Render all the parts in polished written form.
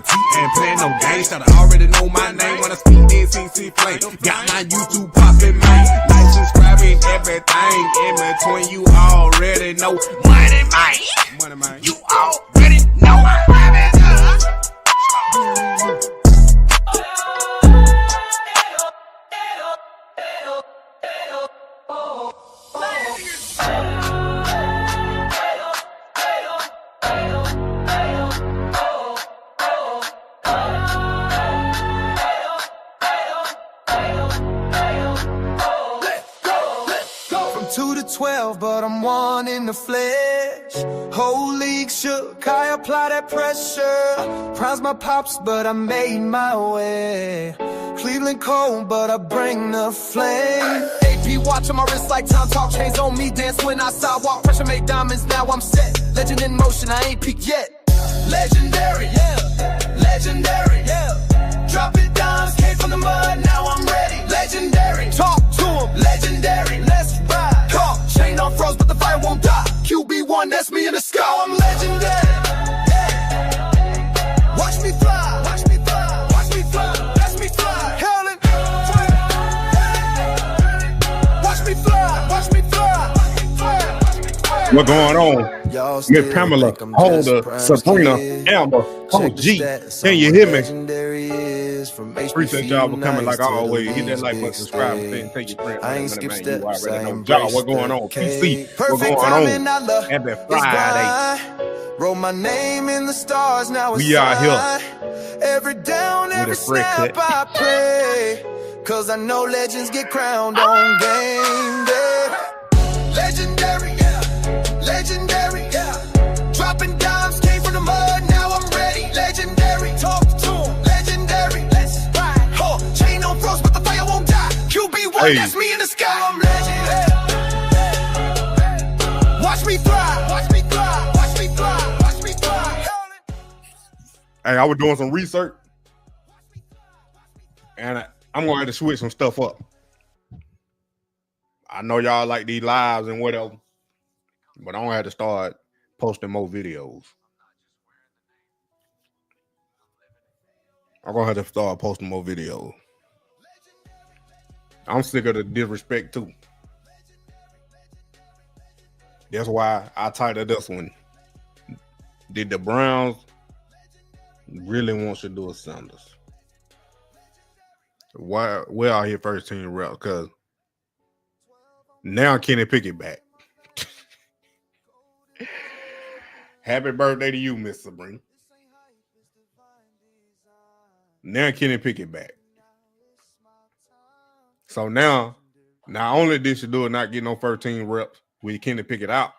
petite, ain't playing no games. Should already know my name when I speak NCC flame. Got my YouTube poppin', man. Like, subscribing, everything in between. You already know. Moneymane. You already know I'm rapping good. From 2 to 12, but I'm one in the flesh. Whole league shook, I apply that pressure. Prize my pops, but I made my way. Cleveland cold, but I bring the flame. AP watch on my wrist like time talk. Chains on me, dance when I sidewalk. Pressure make diamonds, now I'm set. Legend in motion, I ain't peaked yet. Legendary, yeah. Legendary, yeah. Dropping dimes, came from the mud, now I'm ready. Legendary, talk to him. Legendary, let's ride. Call, chain on froze, but the fire won't die. QB1, that's me in the sky, I'm legendary. Yeah. Watch me fly, watch me fly, watch me fly. That's me fly. Helen, watch me fly, watch me fly. What going on? Miss Pamela, Holder, Sabrina, Amber, G. Can you hear me? Appreciate y'all for coming like always. Hit that like button, subscribe, and take your friend. I ain't skip steps. Y'all, what going on? PC, what going on? Happy Friday. Wrote my name in the stars, now it's we are here. Every down, every snap I pray. Cause I know legends get crowned on game day. Legendary, yeah. Legendary, yeah. Dropping dimes, came from the mud, now I'm ready. Legendary, talk to him. Legendary, let's ride. Oh, chain on froze, but the fire won't die. QB1, that's me in the sky, I'm legendary. Watch me fly, watch me fly, watch me fly, watch me fly. Hey, I was doing some research, and I'm going to have to switch some stuff up. I know y'all like these lives and whatever, but I'm going to have to start posting more videos. I'm going to have to start posting more videos. I'm sick of the disrespect, too. That's why I titled this one. Did the Browns really want Shedeur Sanders? Why we're out here first team route? Because now Kenny Pickett back. Happy birthday to you, Miss Sabrina. Now Kenny Pickett back. So now, not only did Shedeur not get no first team reps with Kenny Pickett out,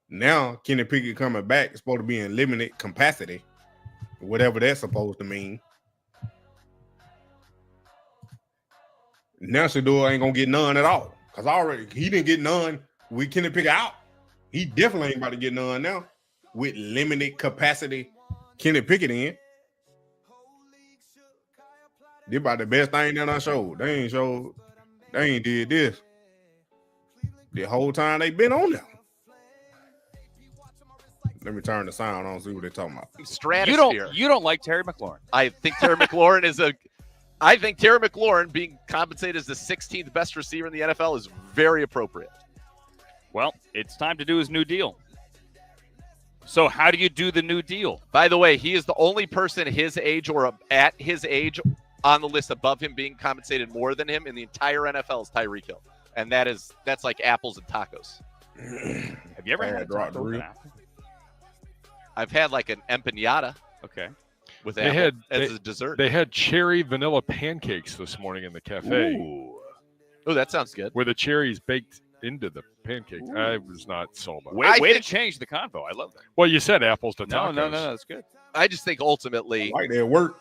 now Kenny Pickett coming back is supposed to be in limited capacity, whatever that's supposed to mean. Now Shedeur ain't gonna get none at all. Cause already he didn't get none with Kenny Pickett out. He definitely ain't about to get none now with limited capacity Kenny Pickett in. This about the best thing that I showed. They ain't did this. The whole time they been on there. Let me turn the sound on, see what they're talking about. Stratosphere. You don't like Terry McLaurin. I think Terry McLaurin being compensated as the 16th best receiver in the NFL is very appropriate. Well, it's time to do his new deal. So how do you do the new deal? By the way, he is the only person his age or at his age on the list above him being compensated more than him in the entire NFL is Tyreek Hill. And that's like apples and tacos. Have you ever had a taco with an apple? I've had like an empanada. Okay. With apple as a dessert. They had cherry vanilla pancakes this morning in the cafe. Ooh. Oh, that sounds good. Where the cherries baked into the pancake. I was not sold on it. Way to change the convo. I love that. Well, you said apples to tacos. No, that's good. I just think ultimately, like their work.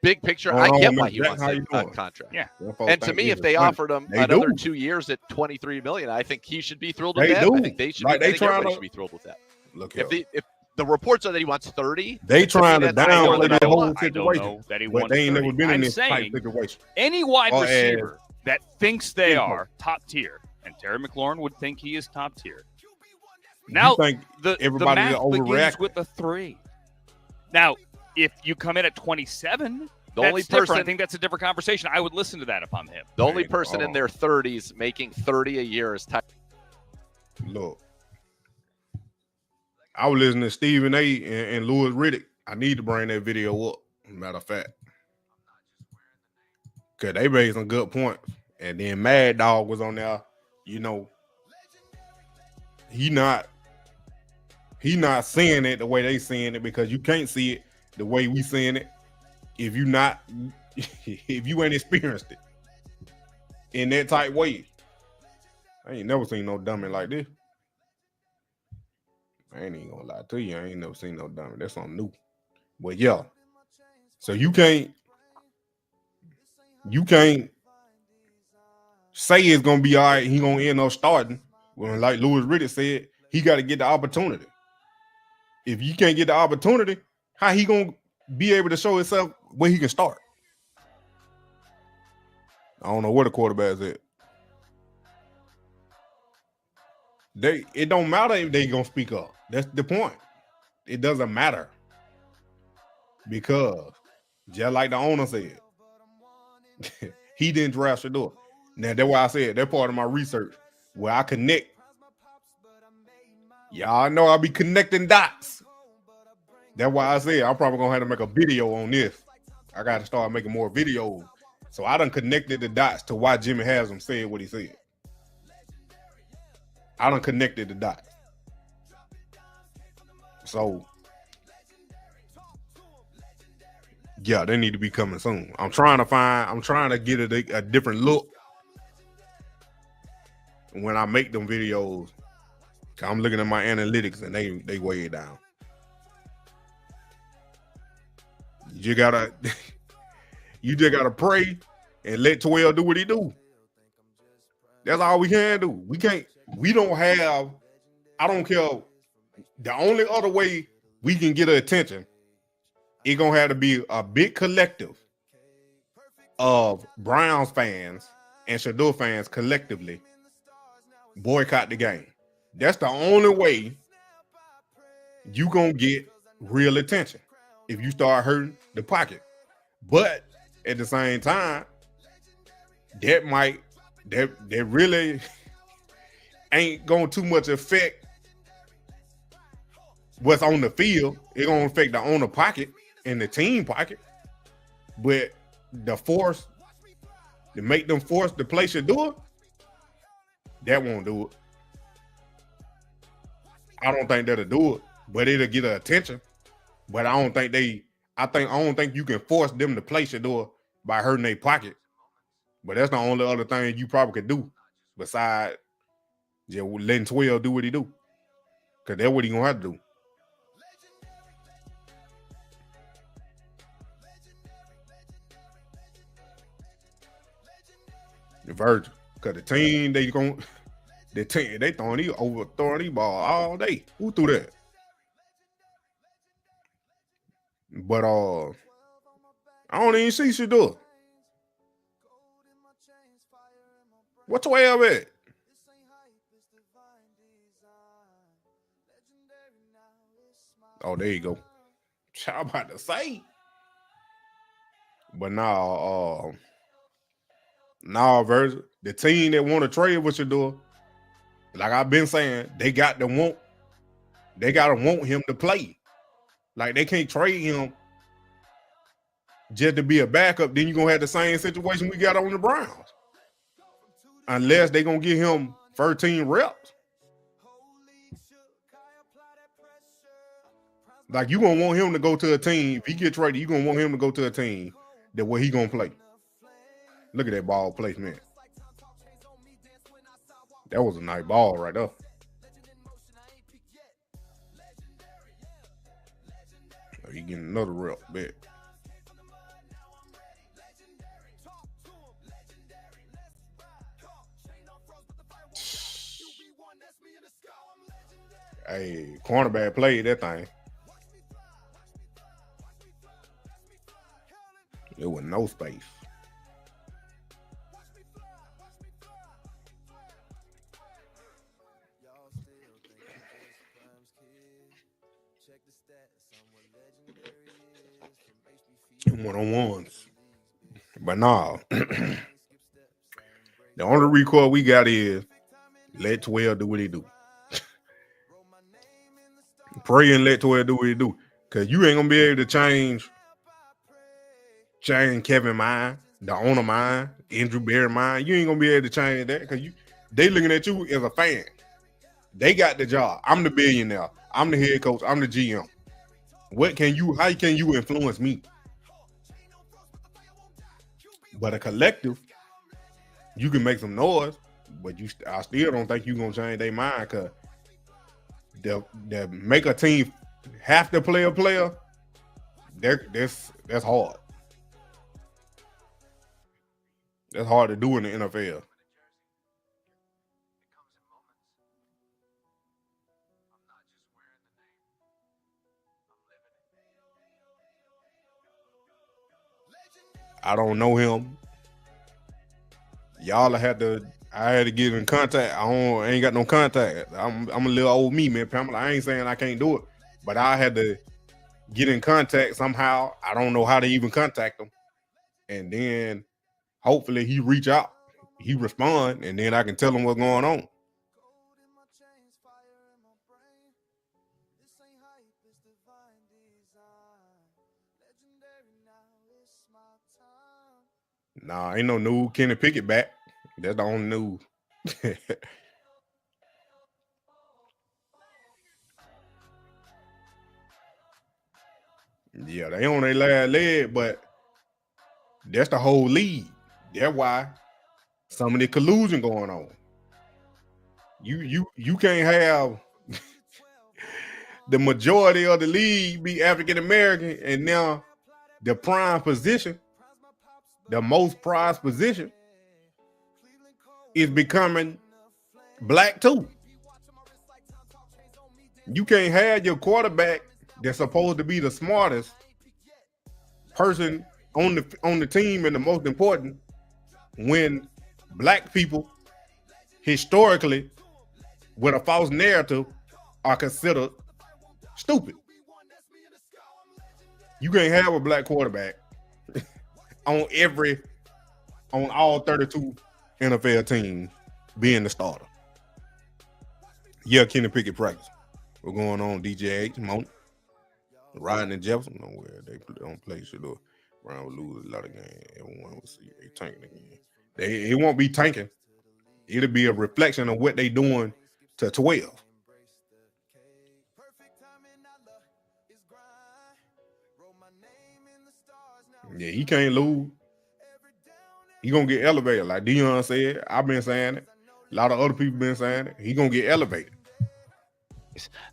Big picture, I get why he wants a contract. Yeah. And to me, if they offered him another 2 years at $23 million, I think he should be thrilled with that. I think they should. Everybody should be thrilled with that. Look, if the reports are that he wants 30, they trying to downplay the whole situation. That he but they ain't never been in this type situation. Any wide receiver that thinks they are top tier, and Terry McLaurin would think he is top tier. Now, the math begins with a 3. Now, if you come in at 27, The that's only different. person, I think that's a different conversation. I would listen to that if I'm him. the only person in their 30s making 30 a year is Ty. Look, I was listening to Stephen A. and Louis Riddick. I need to bring that video up, matter of fact. Because they made some good points. And then Mad Dog was on there. You know, he not seeing it the way they seeing it, because you can't see it the way we seeing it if you ain't experienced it in that type way. I ain't never seen no dummy like this. I ain't even gonna lie to you. I ain't never seen no dummy. That's something new. But yeah. So you can't say it's gonna be all right. He gonna end up starting. When, like Louis Riddick said, he got to get the opportunity. If you can't get the opportunity, how he gonna be able to show himself where he can start? I don't know where the quarterback's at. It don't matter if they gonna speak up. That's the point. It doesn't matter, because just like the owner said, he didn't draft Shedeur. Now that's why I said that part of my research where I connect. Y'all know I be connecting dots. That's why I said I'm probably gonna have to make a video on this. I got to start making more videos. So I done connected the dots to why Jimmy Haslam said what he said. I done connected the dots. So yeah, they need to be coming soon. I'm trying to get a different look when I make them videos. I'm looking at my analytics and they way down. You just gotta pray and let 12 do what he do. That's all we can do. I don't care. The only other way we can get her attention, it's gonna have to be a big collective of Browns fans and Shedeur fans collectively boycott the game. That's the only way you gonna get real attention, if you start hurting the pocket. But at the same time, that really ain't gonna too much affect what's on the field. It's gonna affect the owner pocket and the team pocket. But to make them force to play Shedeur, that won't do it. I don't think that'll do it, but it'll get her attention. But I don't think you can force them to play Shedeur by hurting their pocket. But that's the only other thing you probably could do besides just letting 12 do what he do. Because that's what he gonna have to do. The Virgil. Because the team, they throwing these ball all day. Who threw that? But I don't even see Shedeur. What 12 at? Oh, there you go. I'm about to say. But now, Virgil, the team that want to trade with Shedeur, like I've been saying, they gotta want him to play. Like they can't trade him just to be a backup. Then you're gonna have the same situation we got on the Browns. Unless they're gonna give him 13 reps. Like you gonna want him to go to a team. If he get traded, you gonna want him to go to a team that where he gonna play. Look at that ball placement. That was a nice ball right there. Oh, he getting another rep, bet. Hey, cornerback played that thing. There was no space. one-on-ones. But nah, the only recoil we got is let 12 do what he do. Pray and let 12 do what he do. Because you ain't going to be able to change Kevin mind, the owner mind, Andrew Berry mind. You ain't going to be able to change that because they looking at you as a fan. They got the job. I'm the billionaire. I'm the head coach. I'm the GM. How can you influence me? But a collective, you can make some noise, but I still don't think you're gonna change their mind because they'll make a team have to play a player. That's hard. That's hard to do in the NFL. I don't know him. I had to get in contact. I ain't got no contact. I'm a little old me, man, Pamela. I ain't saying I can't do it, but I had to get in contact somehow. I don't know how to even contact him. And then hopefully he reach out, he respond, and then I can tell him what's going on. Nah, ain't no news. Kenny Pickett back. That's the only news. Yeah, they on their last leg, but that's the whole league. That's why some of the collusion going on. You can't have the majority of the league be African American, and now the prime position, the most prized position, is becoming black too. You can't have your quarterback that's supposed to be the smartest person on the team and the most important when black people historically with a false narrative are considered stupid. You can't have a black quarterback on all 32 NFL teams being the starter. Yeah, Kenny Pickett practice. We're going on DJH, Moneymane, Ryan and Jefferson. Nowhere they don't play Shedeur. Brown will lose a lot of games. Everyone will see they tanking again. It won't be tanking. It'll be a reflection of what they doing to 12. Yeah, he can't lose. He gonna get elevated, like Deion said. I've been saying it. A lot of other people been saying it. He gonna get elevated.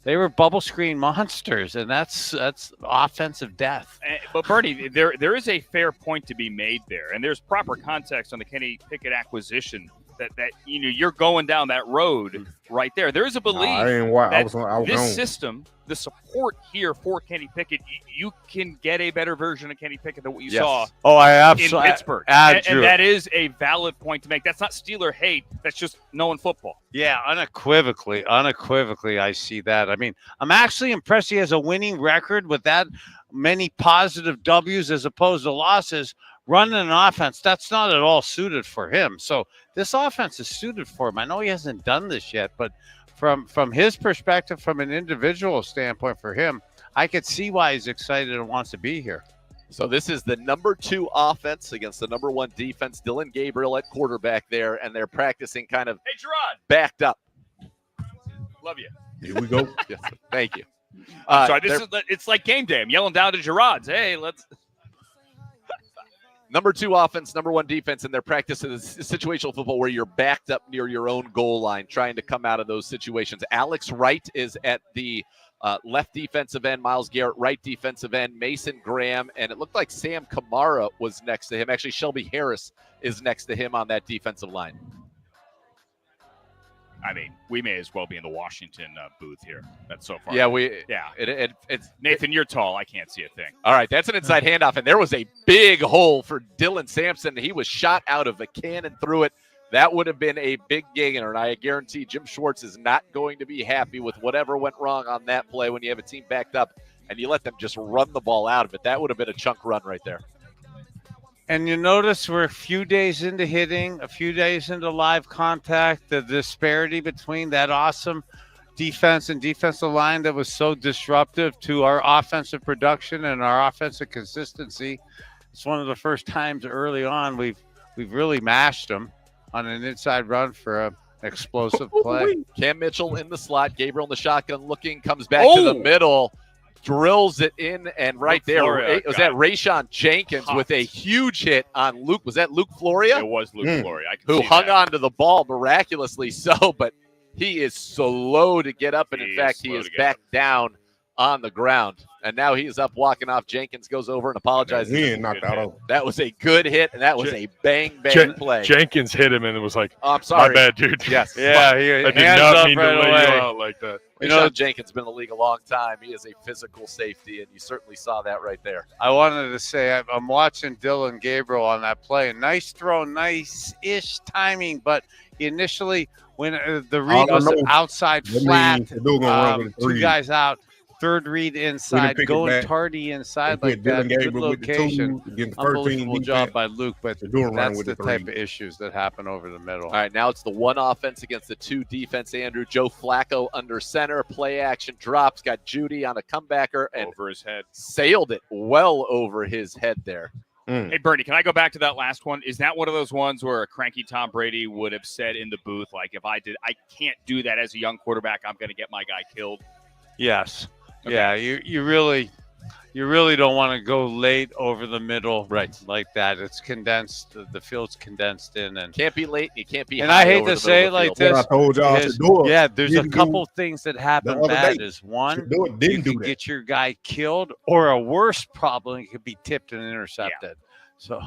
They were bubble screen monsters, and that's offensive death. But Bernie, there is a fair point to be made there, and there's proper context on the Kenny Pickett acquisition. That you're going down that road right there. There is a belief that this system, the support here for Kenny Pickett, you can get a better version of Kenny Pickett than what you saw in Pittsburgh. And that is a valid point to make. That's not Steeler hate. That's just knowing football. Yeah, unequivocally, I see that. I mean, I'm actually impressed he has a winning record with that many positive W's as opposed to losses. Running an offense, that's not at all suited for him. So this offense is suited for him. I know he hasn't done this yet, but from his perspective, from an individual standpoint for him, I could see why he's excited and wants to be here. So this is the number 2 offense against the number 1 defense. Dylan Gabriel at quarterback there, and they're practicing kind of backed up. Love you. Here we go. Yes, thank you. Sorry, it's like game day. I'm yelling down to Gerard's. Hey, let's. Number 2 offense, number 1 defense, and their practice is situational football where you're backed up near your own goal line trying to come out of those situations. Alex Wright is at the left defensive end, Myles Garrett right defensive end, Mason Graham, and it looked like Sam Kamara was next to him. Actually, Shelby Harris is next to him on that defensive line. I mean, we may as well be in the Washington booth here. That's so far. Yeah, it's Nathan, you're tall. I can't see a thing. All right, that's an inside handoff, and there was a big hole for Dylan Sampson. He was shot out of a cannon through it. That would have been a big gainer, and I guarantee Jim Schwartz is not going to be happy with whatever went wrong on that play when you have a team backed up and you let them just run the ball out of it. That would have been a chunk run right there. And you notice we're a few days into hitting, a few days into live contact, the disparity between that awesome defense and defensive line that was so disruptive to our offensive production and our offensive consistency. It's one of the first times early on we've really mashed them on an inside run for an explosive play. Cam Mitchell in the slot, Gabriel in the shotgun looking, comes back to the middle, drills it in, and right Luke there, Floria was that Rayshawn Jenkins with a huge hit on Luke? Was that Luke Floria? It was Luke Floria. I can who see hung that. on to the ball miraculously so, but he is slow to get up, and in fact, he is back down on the ground. And now he's up walking off. Jenkins goes over and apologizes. He ain't knocked out of. That was a good hit, and that was a bang play. Jenkins hit him, and it was like, oh, I'm sorry. My bad, dude. Yes. Yeah, I did not mean to lay you out like that. You know, Jenkins has been in the league a long time. He is a physical safety, and you certainly saw that right there. I wanted to say I'm watching Dylan Gabriel on that play. Nice throw, nice-ish timing, but initially when the read was outside flat, two guys out, third read inside, going tardy inside like that, good location. Unbelievable job by Luke, but that's the type of issues that happen over the middle. All right, now it's the one offense against the two defense, Andrew. Joe Flacco under center, play action drops, got Judy on a comebacker, and over his head. Sailed it well over his head there. Hey, Bernie, can I go back to that last one? Is that one of those ones where a cranky Tom Brady would have said in the booth, like, if I can't do that as a young quarterback, I'm going to get my guy killed? Yes. Okay. Yeah, you really don't want to go late over the middle like that. It's condensed. The field's condensed in, and can't be late. You can't be. And I hate to say it like this. What I told y'all to do. Yeah, there's a couple things that happen bad. Is one, you can get your guy killed, or a worse problem, it could be tipped and intercepted. So,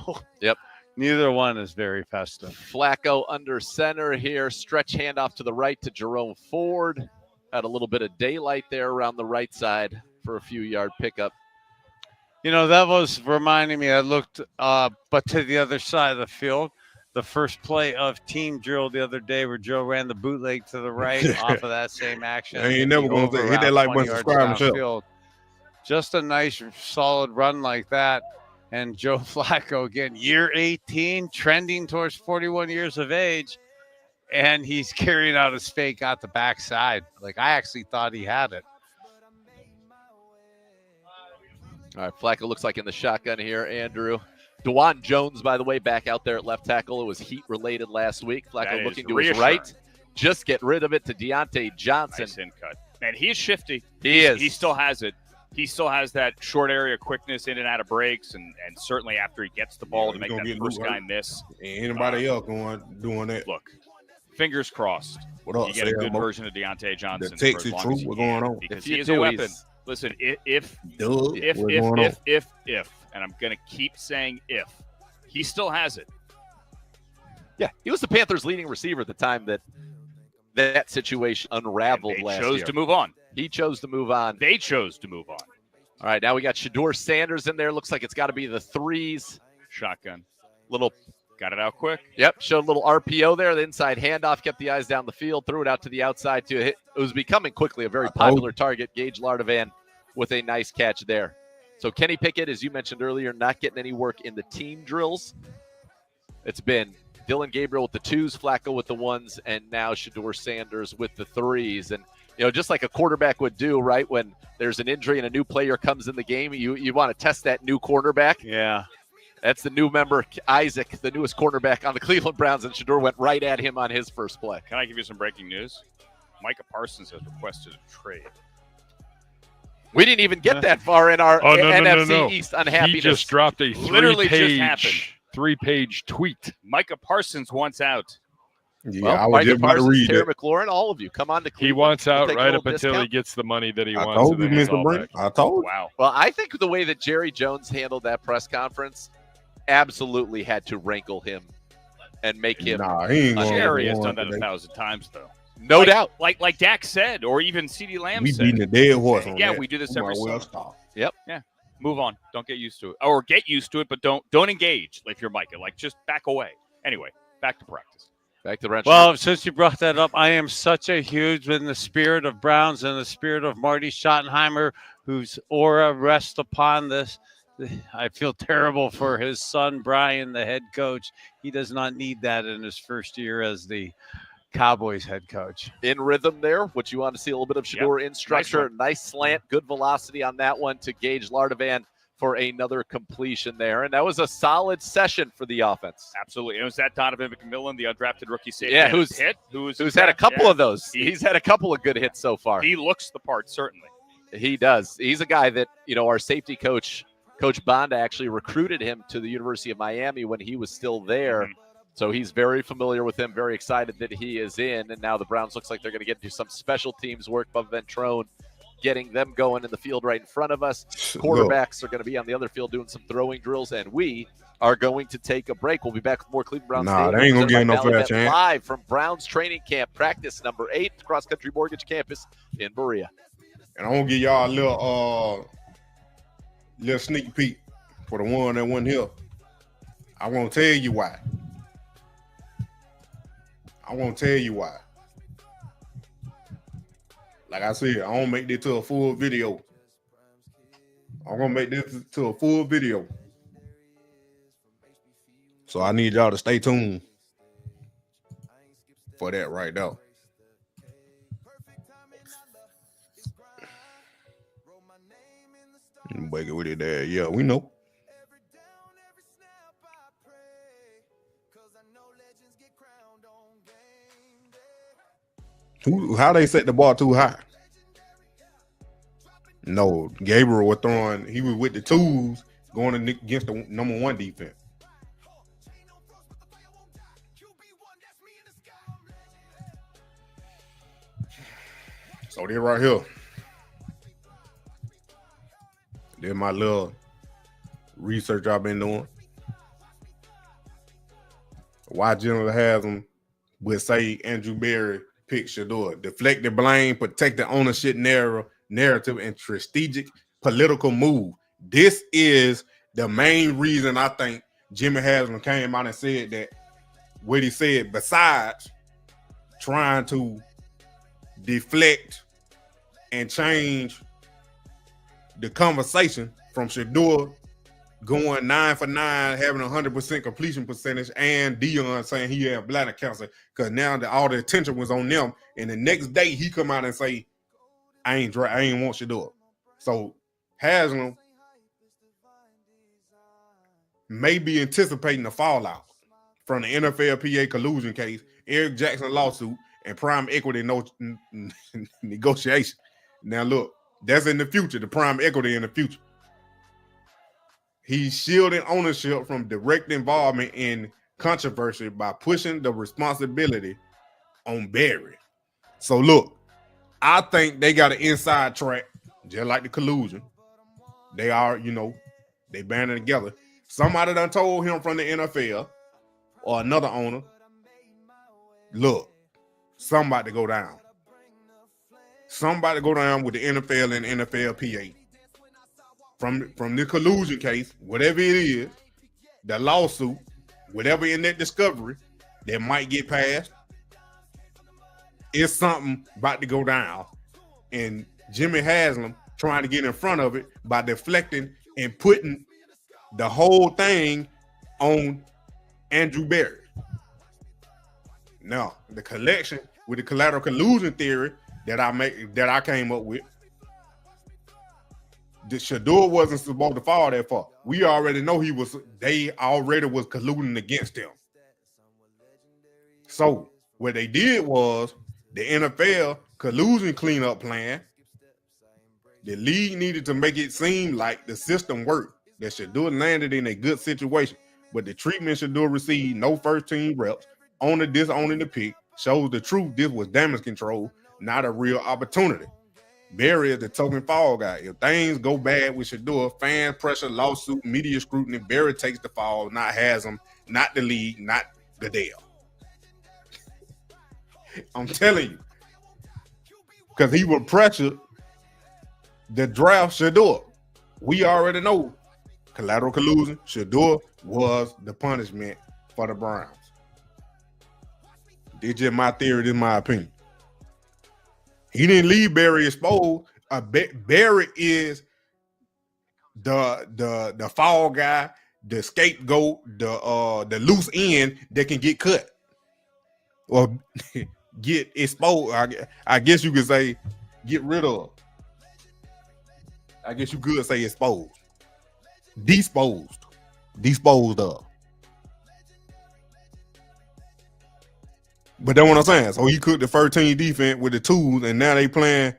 neither one is very festive. Flacco under center here. Stretch handoff to the right to Jerome Ford. Had a little bit of daylight there around the right side for a few-yard pickup. You know, that was reminding me. I looked, but to the other side of the field, the first play of team drill the other day where Joe ran the bootleg to the right off of that same action. And you never going to hit that like one subscribe and Just a nice, solid run like that. And Joe Flacco, again, year 18, trending towards 41 years of age. And he's carrying out his fake out the backside. Like, I actually thought he had it. All right, Flacco looks like in the shotgun here, Andrew. DeJuan Jones, by the way, back out there at left tackle. It was heat-related last week. Flacco looking to his right. Just get rid of it to Deontay Johnson. Nice in cut. Man, he's shifty. He is. He still has it. He still has that short area quickness in and out of breaks, and certainly after he gets the ball to make that first guy miss. Anybody else doing that? Look. Fingers crossed. What up, you get a good version of Deontay Johnson. The Texas truth, what's going on? Because he is a weapon. Listen, if, and I'm going to keep saying if, he still has it. Yeah, he was the Panthers' leading receiver at the time that situation unraveled last year. He chose to move on. He chose to move on. They chose to move on. All right, now we got Shedeur Sanders in there. Looks like it's got to be the threes. Shotgun. Got it out quick. Yep, showed a little RPO there. The inside handoff, kept the eyes down the field, threw it out to the outside to hit. It was becoming quickly a very popular target. Gage Lardovan with a nice catch there. So Kenny Pickett, as you mentioned earlier, not getting any work in the team drills. It's been Dylan Gabriel with the twos, Flacco with the ones, and now Shedeur Sanders with the threes. And, just like a quarterback would do, right, when there's an injury and a new player comes in the game, you want to test that new cornerback. Yeah. That's the new member, Isaac, the newest cornerback on the Cleveland Browns, and Shedeur went right at him on his first play. Can I give you some breaking news? Micah Parsons has requested a trade. We didn't even get that far in our NFC East unhappiness. He just dropped a three-page tweet. Micah Parsons wants out. Yeah, I was just about to read Terry McLaurin, all of you, come on to Cleveland. He wants out right up until he gets the money that he wants. I told you, Mr. Brent. I told you. Wow. Well, I think the way that Jerry Jones handled that press conference absolutely had to rankle him and make him. Nah, he ain't Jerry has done that 1,000 times, though. No doubt. Like Dak said, or even CeeDee Lamb said. We beating the dead horse on that. We do this every summer. Yep. Yeah. Move on. Don't get used to it. Or get used to it, but don't engage if you're Micah. Like, just back away. Anyway, back to practice. Back to the ranch. Well, since you brought that up, I am such a huge, in the spirit of Browns and the spirit of Marty Schottenheimer, whose aura rests upon this. I feel terrible for his son, Brian, the head coach. He does not need that in his first year as the Cowboys head coach. In rhythm there, what you want to see a little bit of Shedeur in structure. Nice slant, good velocity on that one to Gage Lardavan for another completion there. And that was a solid session for the offense. Absolutely. And it was that Donovan McMillan, the undrafted rookie safety. Yeah, who's had a couple of those. He's had a couple of good hits so far. He looks the part, certainly. He does. He's a guy that, our safety coach, Coach Bonda, actually recruited him to the University of Miami when he was still there. Mm-hmm. So he's very familiar with him, very excited that he is in. And now the Browns looks like they're going to get to do some special teams work. Bubba Ventrone getting them going in the field right in front of us. Quarterbacks are going to be on the other field doing some throwing drills, and we are going to take a break. We'll be back with more Cleveland Browns. They ain't going to get no fair chance. Live from Browns training camp, practice number 8, Cross Country Mortgage Campus in Berea. And I'm going to give y'all a little sneak peek for the one that wasn't here. I won't tell you why. Like I said, I won't make this to a full video. I'm going to make this to a full video. So I need y'all to stay tuned for that right now. Break it with it there. Yeah, we know. How they set the ball too high? No, Gabriel was throwing. He was with the tools going against the number 1 defense. So they're right here. There's my little research I've been doing. Why General has them would say Andrew Berry picked Shedeur. Deflected blame, protected ownership narrative, and strategic political move. This is the main reason I think Jimmy Haslam came out and said that what he said, besides trying to deflect and change the conversation from Shedeur going 9 for 9, having 100% completion percentage, and Deion saying he had bladder cancer, because now all the attention was on them. And the next day he come out and say, I ain't want Shedeur. So Haslam may be anticipating the fallout from the NFLPA collusion case, Eric Jackson lawsuit, and prime equity negotiation. Now look, that's in the future, the prime equity in the future. He's shielding ownership from direct involvement in controversy by pushing the responsibility on Berry. So look, I think they got an inside track, just like the collusion. They are, they banding together. Somebody done told him from the NFL or another owner, look, somebody go down. Somebody go down with the NFL and NFLPA. From the collusion case, whatever it is, the lawsuit, whatever in that discovery that might get passed, it's something about to go down. And Jimmy Haslam trying to get in front of it by deflecting and putting the whole thing on Andrew Berry. Now, the collection with the collateral collusion theory that I came up with, the Shedeur wasn't supposed to fall that far. We already know they already was colluding against him. So what they did was the NFL collusion cleanup plan. The league needed to make it seem like the system worked, that Shedeur landed in a good situation, but the treatment Shedeur received, no first team reps, disowning the pick, shows the truth. This was damage control, not a real opportunity. Berry is the token fall guy. If things go bad with Shedeur, fan pressure, lawsuit, media scrutiny, Berry takes the fall, not Haslam, not the league, not Goodell. I'm telling you. Because he would pressure the draft Shedeur. We already know collateral collusion. Shedeur was the punishment for the Browns. This is just my theory. This is my opinion. He didn't leave Berry exposed. Barry is the fall guy, the scapegoat, the loose end that can get cut or get exposed. I guess you could say get rid of. I guess you could say exposed, disposed of. But that's what I'm saying. So he cooked the 13 defense with the twos, and now he playing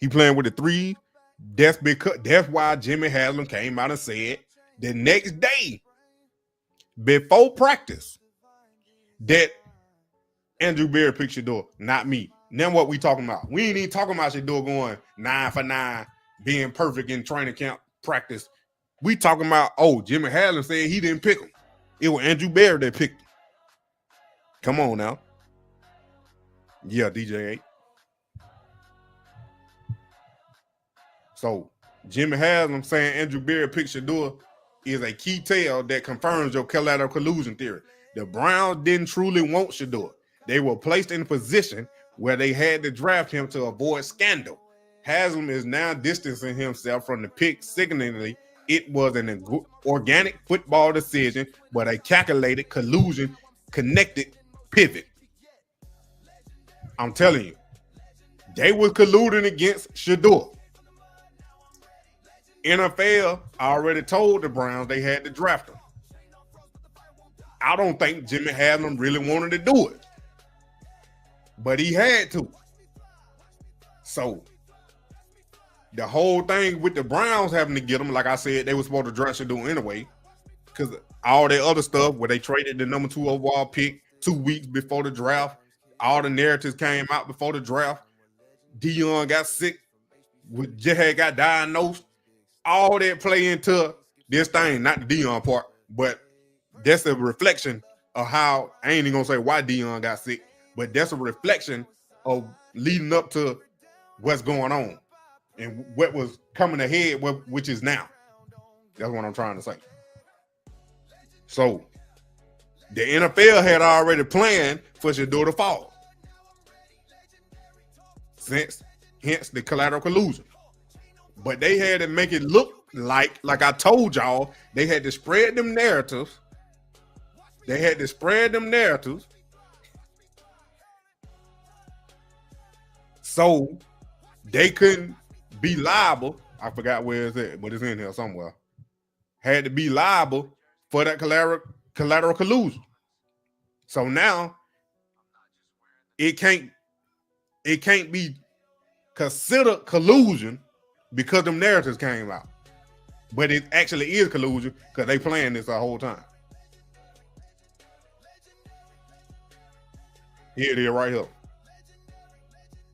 with the threes. That's why Jimmy Haslam came out and said the next day before practice that Andrew Berry picked Shedeur, not me. Now what we talking about? We ain't even talking about Shedeur going 9 for 9, being perfect in training camp practice. We talking about, Jimmy Haslam said he didn't pick him. It was Andrew Berry that picked him. Come on now. Yeah, DJ 8. So Jimmy Haslam saying Andrew Berry picked Shedeur is a key tell that confirms your collateral collusion theory. The Browns didn't truly want Shedeur. They were placed in a position where they had to draft him to avoid scandal. Haslam is now distancing himself from the pick, signaling it was an organic football decision, but a calculated collusion connected pivot. I'm telling you, they were colluding against Shedeur. NFL already told the Browns they had to draft him. I don't think Jimmy Haslam really wanted to do it, but he had to. So the whole thing with the Browns having to get him, like I said, they were supposed to draft Shedeur anyway, because all that other stuff where they traded the number 2 overall pick 2 weeks before the draft, all the narratives came out before the draft. Deion got sick, just got diagnosed. All that play into this thing, not the Deion part, but that's a reflection of how, I ain't even gonna say why Deion got sick, but that's a reflection of leading up to what's going on and what was coming ahead, which is now. That's what I'm trying to say. So the NFL had already planned for Shedeur to fall. Hence the collateral collusion. But they had to make it look like I told y'all, they had to spread them narratives. So they couldn't be liable. I forgot where it's at, but it's in here somewhere. Had to be liable for that collateral collusion. So now it can't be considered collusion because them narratives came out. But it actually is collusion because they planned this the whole time. Here it is right here.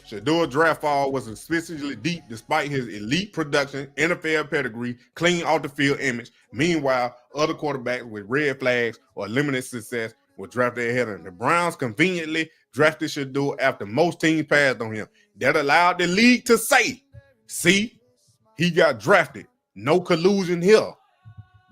Shedeur draft fall was suspiciously deep despite his elite production, NFL pedigree, clean off the field image. Meanwhile, other quarterbacks with red flags or limited success were drafted ahead of him. The Browns conveniently drafted Shedeur after most teams passed on him. That allowed the league to say, see, he got drafted. No collusion here.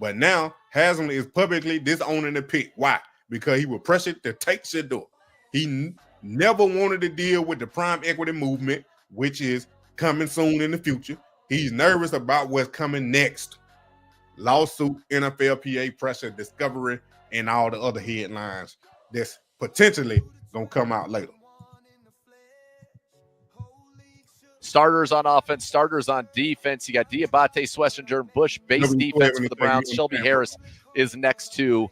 But now Haslam is publicly disowning the pick. Why? Because he was pressured to take Shedeur. He never wanted to deal with the prime equity movement, which is coming soon in the future. He's nervous about what's coming next. Lawsuit, NFLPA pressure, discovery, and all the other headlines that's potentially going to come out later. Starters on offense, starters on defense. You got Diabate, Schlesinger, Bush, base defense for the Browns. Shelby Harris is next to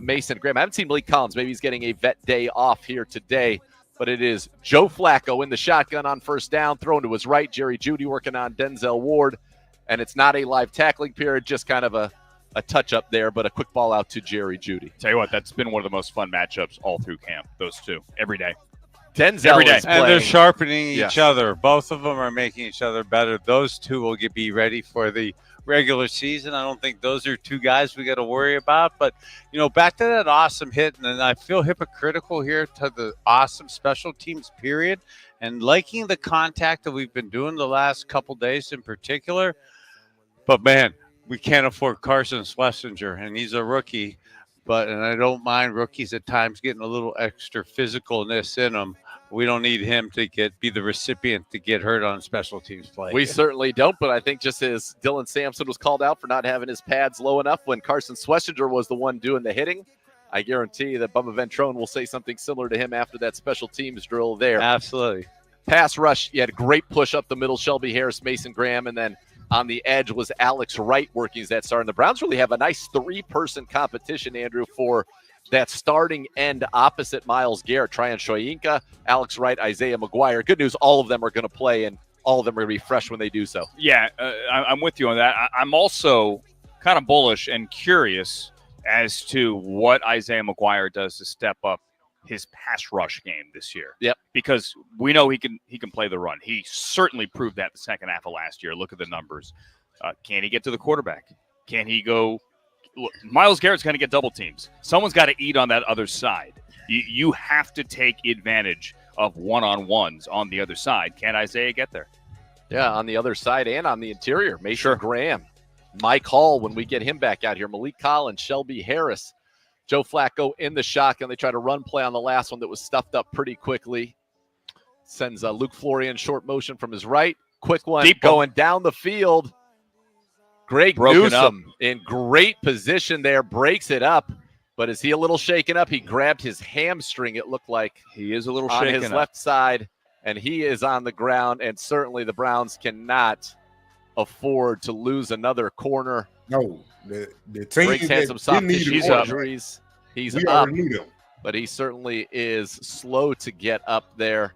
Mason Graham. I haven't seen Malik Collins. Maybe he's getting a vet day off here today. But it is Joe Flacco in the shotgun on first down, thrown to his right. Jerry Jeudy working on Denzel Ward. And it's not a live tackling period, just kind of a touch-up there, but a quick ball out to Jerry Jeudy. Tell you what, that's been one of the most fun matchups all through camp, those two, every day. Denzel every day. is playing. And they're sharpening each other. Both of them are making each other better. Those two will be ready for the regular season. I don't think those are two guys we got to worry about. But, back to that awesome hit, and I feel hypocritical here to the awesome special teams period and liking the contact that we've been doing the last couple days in particular. But, man, we can't afford Carson Schlesinger, and he's a rookie. And I don't mind rookies at times getting a little extra physicalness in them we don't need him to be the recipient to get hurt on special teams play. We certainly don't, but I think just as Dylan Sampson was called out for not having his pads low enough when Carson Schlesinger was the one doing the hitting, I guarantee that Bubba Ventrone will say something similar to him after that special teams drill there. Absolutely. Pass rush, you had a great push up the middle, Shelby Harris, Mason Graham, and then on the edge was Alex Wright working as that star. And the Browns really have a nice three-person competition, Andrew, for that starting end opposite Myles Garrett. Tryon Shoyinka, Alex Wright, Isaiah McGuire. Good news, all of them are going to play, and all of them are going to be fresh when they do so. Yeah, I'm with you on that. I'm also kind of bullish and curious as to what Isaiah McGuire does to step up his pass rush game this year. Yep. Because we know he can play the run. He certainly proved that the second half of last year. Look at the numbers. Can he get to the quarterback? Can he go? Look, Myles Garrett's going to get double teams. Someone's got to eat on that other side. You have to take advantage of one-on-ones on the other side. Can Isaiah get there? Yeah, on the other side and on the interior. Mason Graham, Mike Hall when we get him back out here, Malik Collins, Shelby Harris, Joe Flacco in the shotgun. They try to run play on the last one that was stuffed up pretty quickly. Sends Luke Florian short motion from his right. Quick one Deep going down the field. Greg Newsome in great position there, breaks it up. But is he a little shaken up? He grabbed his hamstring, it looked like. He is a little on shaken his up. left side, and he is on the ground. And certainly the Browns cannot afford to lose another corner. No, the team Briggs had some soft tissue injuries. He's up, but he certainly is slow to get up there.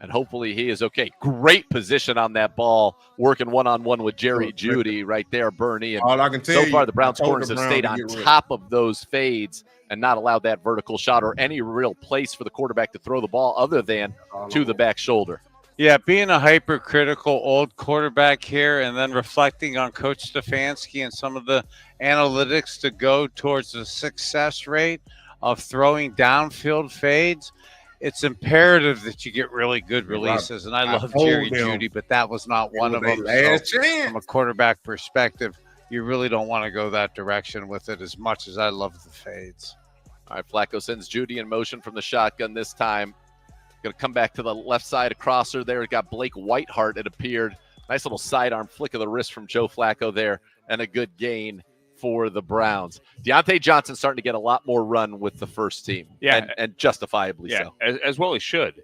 And hopefully he is okay. Great position on that ball, working one-on-one with Jerry Jeudy right there, Bernie. And all I can tell so far, the Browns corners have stayed on top of those fades and not allowed that vertical shot or any real place for the quarterback to throw the ball other than to the back shoulder. Yeah, being a hypercritical old quarterback here and then reflecting on Coach Stefanski and some of the analytics to go towards the success rate of throwing downfield fades, it's imperative that you get really good releases. And I love Jerry Jeudy, but that was not one of them. So from a quarterback perspective, you really don't want to go that direction with it as much as I love the fades. All right, Flacco sends Jeudy in motion from the shotgun this time. Going to come back to the left side, a crosser there. Got Blake Whiteheart, it appeared. Nice little sidearm flick of the wrist from Joe Flacco there, and a good gain for the Browns. Deontay Johnson starting to get a lot more run with the first team. Yeah. And justifiably so. As well he should.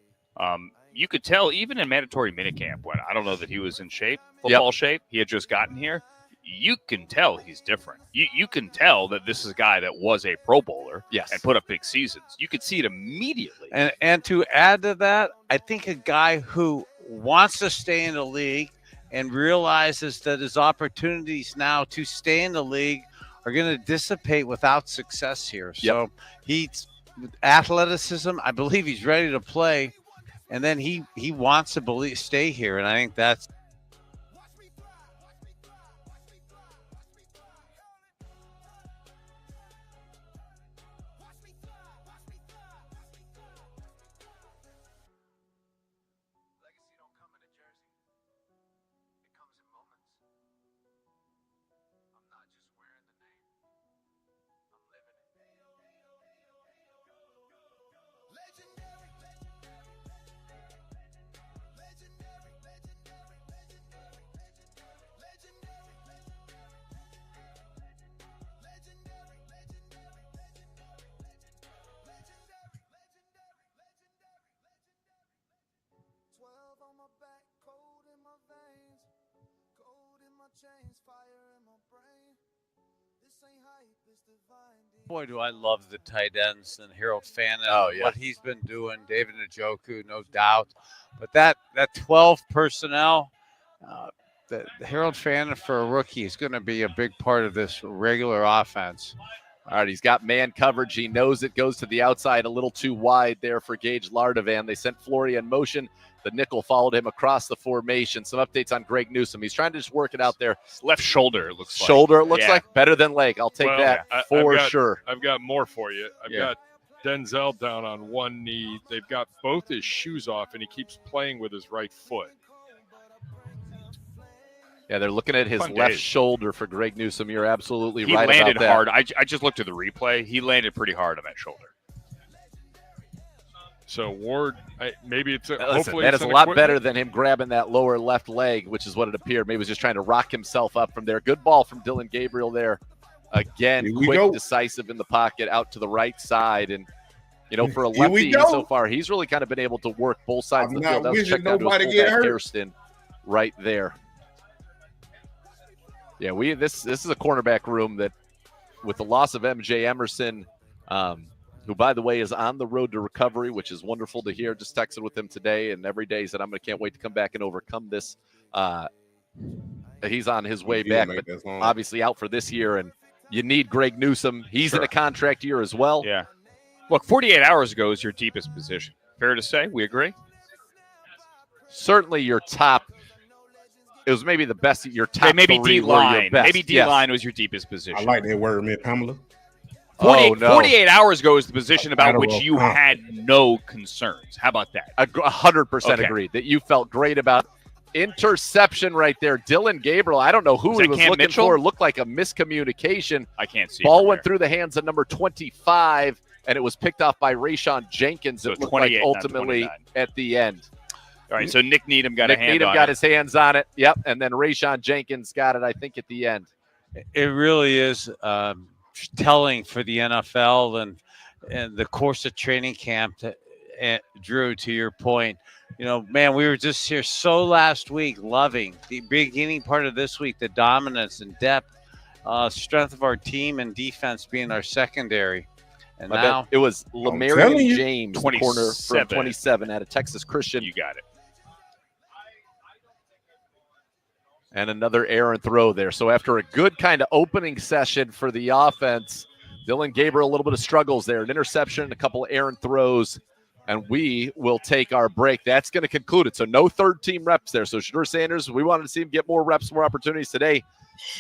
You could tell even in mandatory minicamp when I don't know that he was in shape, football shape. He had just gotten here. You can tell he's different. You can tell that this is a guy that was a Pro Bowler and put up big seasons. You could see it immediately. And to add to that, I think a guy who wants to stay in the league and realizes that his opportunities now to stay in the league are going to dissipate without success here. So he's athleticism. I believe he's ready to play, and then he wants to stay here. And I think that's boy, do I love the tight ends and Harold Fannin. What he's been doing, David Njoku, no doubt. But that 12 personnel, the Harold Fannin for a rookie is going to be a big part of this regular offense. All right, he's got man coverage. He knows it goes to the outside a little too wide there for Gage Lardovan. They sent Flory in motion. The nickel followed him across the formation. Some updates on Greg Newsome. He's trying to just work it out there. Left shoulder, it looks like. Shoulder, it looks like. Better than leg. I'll take that for sure. I've got more for you. I've got Denzel down on one knee. They've got both his shoes off, and he keeps playing with his right foot. Yeah, they're looking at his left shoulder for Greg Newsome. You're absolutely right about that. He landed hard. I just looked at the replay. He landed pretty hard on that shoulder. So Ward, maybe it's listen, that is a lot better than him grabbing that lower left leg, which is what it appeared. Maybe he was just trying to rock himself up from there. Good ball from Dillon Gabriel there. Again, quick, decisive in the pocket, out to the right side. And, for a lefty so far, he's really kind of been able to work both sides of the field. That was checked out to his fullback, Hairston, right there. Yeah, this is a cornerback room that, with the loss of MJ Emerson, who, by the way, is on the road to recovery, which is wonderful to hear. Just texted with him today, and every day he said, can't wait to come back and overcome this. He's on his way back, but obviously out for this year, and you need Greg Newsome. He's in a contract year as well. Yeah. Look, 48 hours ago is your deepest position. Fair to say? We agree? Certainly your top. It was maybe the best. Your top maybe three D-line. Maybe D-line was your deepest position. I like that word, Miss Pamela. 48 hours ago is the position about which you had no concerns. How about that? 100% agreed that you felt great about. Interception right there. Dillon Gabriel, I don't know who he was looking for. Looked like a miscommunication. I can't see. Ball went through the hands of number 25, and it was picked off by Rayshawn Jenkins. So it looked like ultimately at the end. All right, so Nick Needham got a hand on it. Nick Needham got his hands on it. Yep, and then Rayshawn Jenkins got it, I think, at the end. It really is telling for the NFL and the course of training camp. Drew, to your point, man, we were just here last week, loving the beginning part of this week, the dominance and depth, strength of our team and defense being our secondary. And now it was Lamarian James, corner from 27 out of Texas Christian. You got it. And another errant throw there. So after a good kind of opening session for the offense, Dillon Gabriel, a little bit of struggles there, an interception, a couple of errant throws, and we will take our break. That's going to conclude it. So no third-team reps there. So Shedeur Sanders, we wanted to see him get more reps, more opportunities today.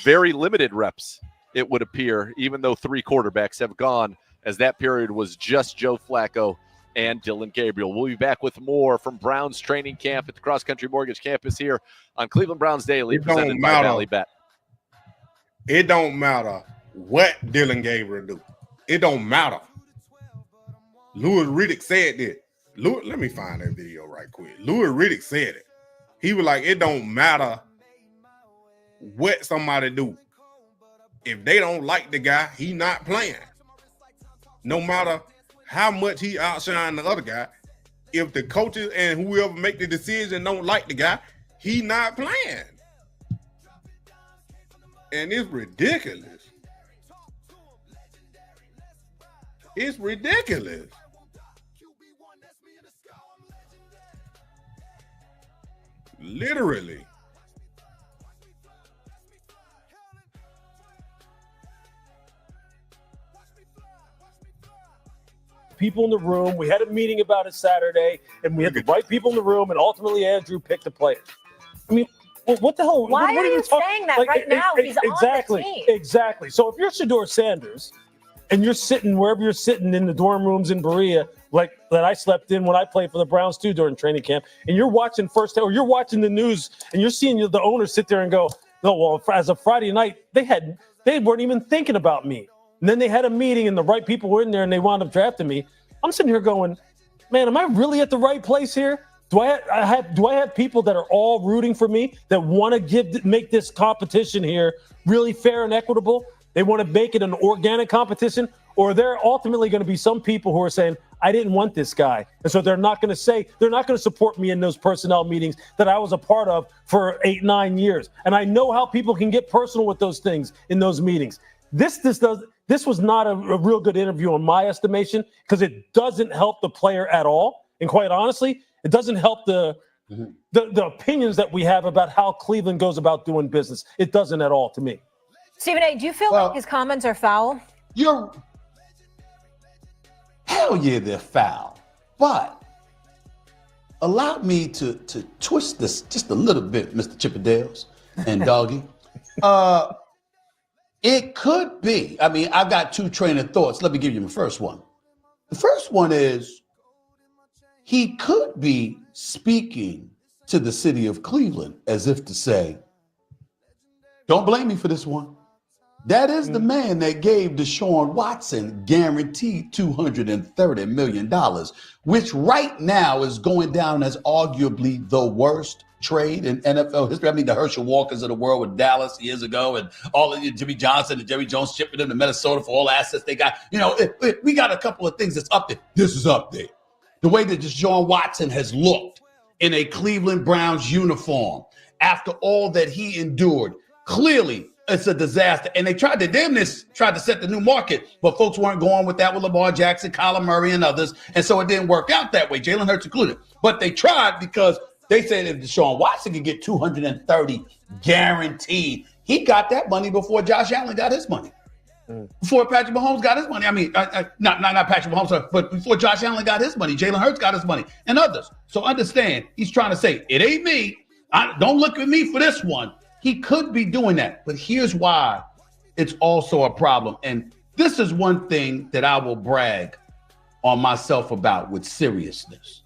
Very limited reps, it would appear, even though 3 quarterbacks have gone, as that period was just Joe Flacco and Dillon Gabriel. We'll be back with more from Browns training camp at the Cross Country Mortgage Campus here on Cleveland Browns Daily, presented by Valley Bet. It don't matter what Dillon Gabriel do. It don't matter. Louis Riddick said that. Let me find that video right quick. Louis Riddick said it. He was like, it don't matter what somebody do. If they don't like the guy, he not playing. No matter how much he outshine the other guy, if the coaches and whoever make the decision don't like the guy, he not playing. And it's ridiculous. It's ridiculous. Literally. People in the room. We had a meeting about it Saturday, and we had the right people in the room, and ultimately Andrew picked the players. I mean, what the hell? Why what are you saying that right now? He's exactly, on the team. Exactly. So if you're Shedeur Sanders and you're sitting wherever you're sitting in the dorm rooms in Berea, like that I slept in when I played for the Browns too during training camp, and you're watching or you're watching the news and you're seeing the owner sit there and go, no, well, as of Friday night, they weren't even thinking about me. And then they had a meeting and the right people were in there and they wound up drafting me. I'm sitting here going, man, am I really at the right place here? Do I have people that are all rooting for me that want to make this competition here really fair and equitable? They want to make it an organic competition, or they're ultimately going to be some people who are saying, I didn't want this guy. And so they're not going to support me in those personnel meetings that I was a part of for 8-9 years. And I know how people can get personal with those things in those meetings. This was not a real good interview in my estimation, because it doesn't help the player at all. And quite honestly, it doesn't help the opinions that we have about how Cleveland goes about doing business. It doesn't at all to me. Stephen A., do you feel like his comments are foul? Hell yeah, they're foul. But allow me to twist this just a little bit, Mr. Chippendales and Doggy. It could be. I mean, I've got 2 train of thoughts. Let me give you my first one. The first one is he could be speaking to the city of Cleveland as if to say, don't blame me for this one. That is the man that gave Deshaun Watson guaranteed $230 million, which right now is going down as arguably the worst trade in NFL history. I mean, the Herschel Walkers of the world with Dallas years ago, and all of Jimmy Johnson and Jerry Jones shipping them to Minnesota for all the assets they got. You know, we got a couple of things that's up there. This is up there. The way that Deshaun Watson has looked in a Cleveland Browns uniform after all that he endured, clearly it's a disaster. And they tried to set the new market, but folks weren't going with that with Lamar Jackson, Kyler Murray, and others. And so it didn't work out that way, Jalen Hurts included. But they tried because they said if Deshaun Watson could get 230 guaranteed, he got that money before Josh Allen got his money. Before Patrick Mahomes got his money. I mean, not Patrick Mahomes, but before Josh Allen got his money, Jalen Hurts got his money, and others. So understand, he's trying to say, it ain't me. Don't look at me for this one. He could be doing that, but here's why it's also a problem. And this is one thing that I will brag on myself about with seriousness.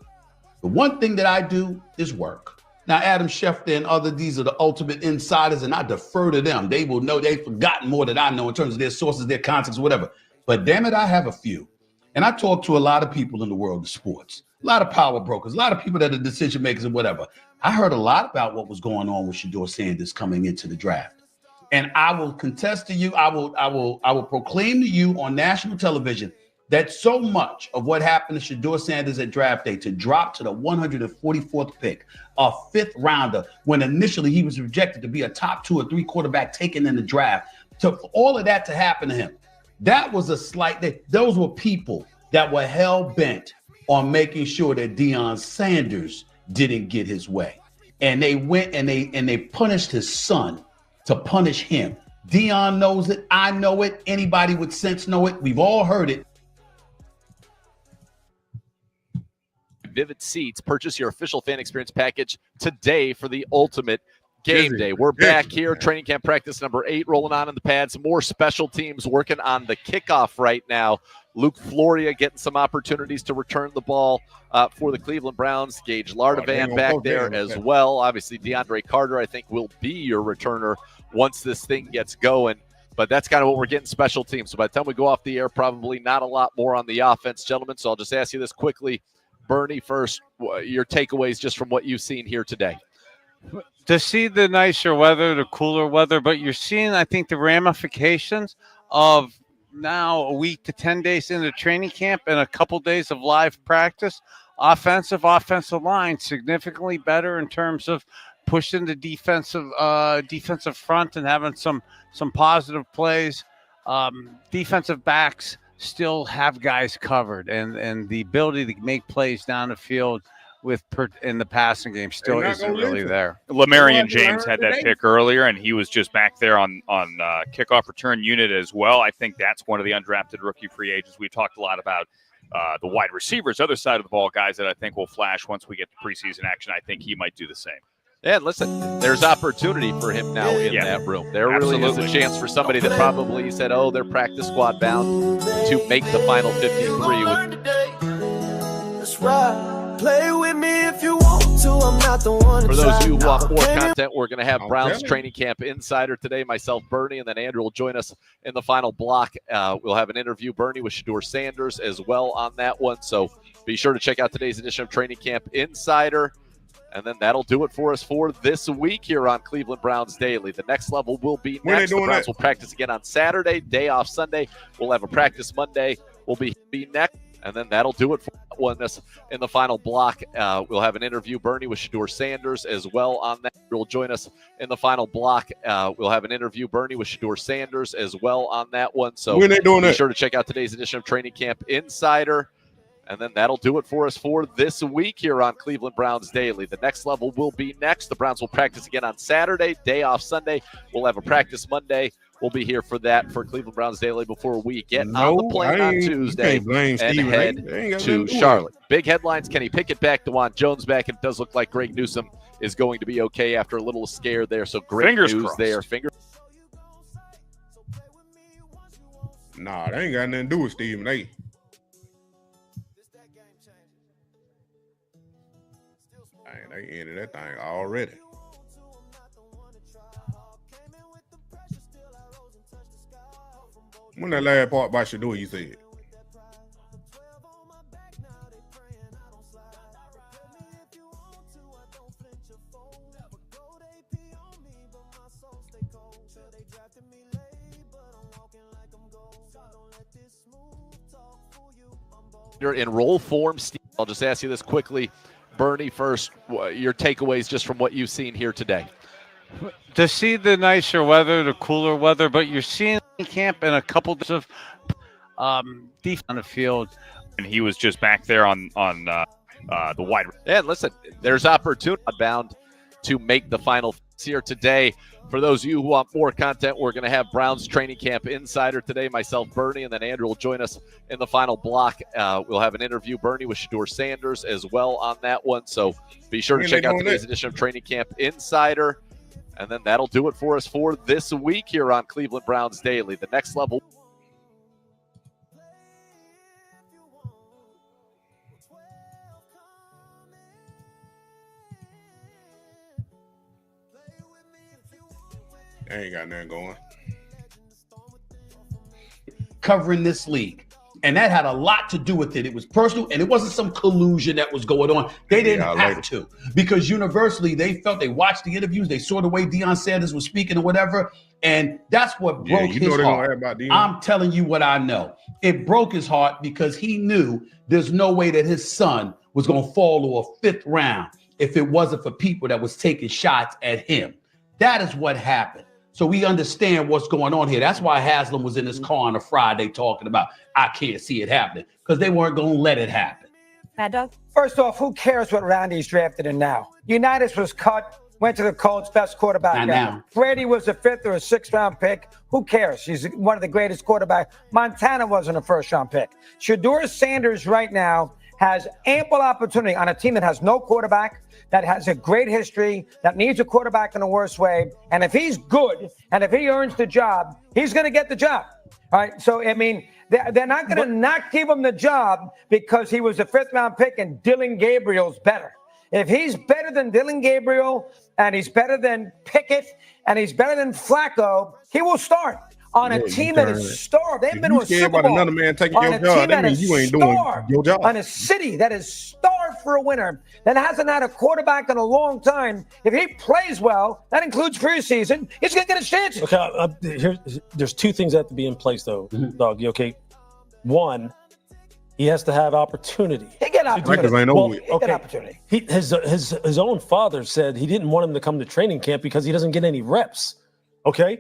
The one thing that I do is work. Now, Adam Schefter and other, these are the ultimate insiders, and I defer to them. They will know, they've forgotten more than I know in terms of their sources, their contacts, whatever. But damn it, I have a few. And I talk to a lot of people in the world of sports, a lot of power brokers, a lot of people that are decision makers and whatever. I heard a lot about what was going on with Shedeur Sanders coming into the draft. And I will contest to you, I will proclaim to you on national television that so much of what happened to Shedeur Sanders at draft day to drop to the 144th pick, a fifth rounder, when initially he was rejected to be a top 2 or 3 quarterback taken in the draft, for all of that to happen to him, that was a slight, those were people that were hell-bent on making sure that Deion Sanders didn't get his way. And they went and they punished his son to punish him. Deion knows it. I know it. Anybody with sense know it. We've all heard it. Vivid Seats. Purchase your official fan experience package today for the ultimate game day. We're back here. Training camp practice number 8 rolling on in the pads. More special teams working on the kickoff right now. Luke Floria getting some opportunities to return the ball for the Cleveland Browns. Gage Lardavan back there as well. Obviously, DeAndre Carter, I think, will be your returner once this thing gets going. But that's kind of what we're getting special teams. So by the time we go off the air, probably not a lot more on the offense, gentlemen. So I'll just ask you this quickly. Bernie, first, your takeaways just from what you've seen here today. To see the nicer weather, the cooler weather, but you're seeing, I think, the ramifications of now a week to 10 days into training camp and a couple days of live practice. Offensive line significantly better in terms of pushing the defensive front and having some positive plays. Defensive backs still have guys covered, and the ability to make plays down the field in the passing game still isn't really there. Lamarian James had that pick earlier, and he was just back there on kickoff return unit as well. I think that's one of the undrafted rookie free agents. We talked a lot about the wide receivers, other side of the ball, guys that I think will flash once we get to preseason action. I think he might do the same. And listen, there's opportunity for him now in that room. There really is a chance for somebody that probably said, oh, they're practice squad bound to make the final 53. That's right. Play with me if you want to. I'm not the one. For those of you who want more content, we're going to have Browns Training Camp Insider today. Myself, Bernie, and then Andrew will join us in the final block. We'll have an interview, Bernie, with Shedeur Sanders as well on that one. So be sure to check out today's edition of Training Camp Insider. And then that'll do it for us for this week here on Cleveland Browns Daily. The next level will be next. The Browns will practice again on Saturday, day off Sunday. We'll have a practice Monday. We'll be next. And then that'll do it for one. This in the final block. We'll have an interview, Bernie, with Shedeur Sanders as well on that. Will join us in the final block. We'll have an interview, Bernie, with Shedeur Sanders as well on that one. So be sure to check out today's edition of Training Camp Insider. And then that'll do it for us for this week here on Cleveland Browns Daily. The next level will be next. The Browns will practice again on Saturday, day off Sunday. We'll have a practice Monday. We'll be here for that for Cleveland Browns Daily before we get on the plane on Tuesday and head to Charlotte. Big headlines. Kenny Pickett back, DeJuan Jones back. It does look like Greg Newsome is going to be okay after a little scare there. So great news there. Nah, that ain't got nothing to do with Stephen A. They ended that thing already. When that last part by Shedeur, you said. In roll form, Steve, I'll just ask you this quickly. Bernie first, your takeaways just from what you've seen here today. To see the nicer weather, the cooler weather, but you're seeing camp in a couple of defense on the field. And he was just back there on the wide. And listen, there's opportunity bound to make the final here today. For those of you who want more content, we're going to have Browns Training Camp Insider today. Myself, Bernie, and then Andrew will join us in the final block. We'll have an interview, Bernie, with Shedeur Sanders as well on that one. So be sure to check out today's edition of Training Camp Insider. And then that'll do it for us for this week here on Cleveland Browns Daily. The next level. I ain't got nothing going. Covering this league. And that had a lot to do with it. It was personal, and it wasn't some collusion that was going on. They didn't have to, because universally they felt, they watched the interviews, they saw the way Deion Sanders was speaking or whatever, and that's what broke his heart. I'm telling you what I know. It broke his heart because he knew there's no way that his son was going to fall to a fifth round if it wasn't for people that was taking shots at him. That is what happened. So we understand what's going on here. That's why Haslam was in his car on a Friday talking about, I can't see it happening, because they weren't going to let it happen. Mad Dog? First off, who cares what round he's drafted in now? Unitas was cut, went to the Colts, best quarterback ever. Brady was a 5th or a 6th round pick. Who cares? He's one of the greatest quarterbacks. Montana wasn't a 1st round pick. Shedeur Sanders right now has ample opportunity on a team that has no quarterback, that has a great history, that needs a quarterback in the worst way. And if he's good and if he earns the job, he's going to get the job. All right. So, I mean, they're not going to not give him the job because he was a 5th round pick and Dylan Gabriel's better. If he's better than Dylan Gabriel and he's better than Pickett and he's better than Flacco, he will start on a team that is starved. They've been to a Super Bowl. Another man taking your job, that means you ain't doing your job. On a city that is starved for a winner, that hasn't had a quarterback in a long time. If he plays well, that includes preseason, he's going to get a chance. Okay, there's 2 things that have to be in place, though, Doggy. Okay, one, he has to have opportunity. He get opportunity. He get opportunity. His own father said he didn't want him to come to training camp because he doesn't get any reps. Okay.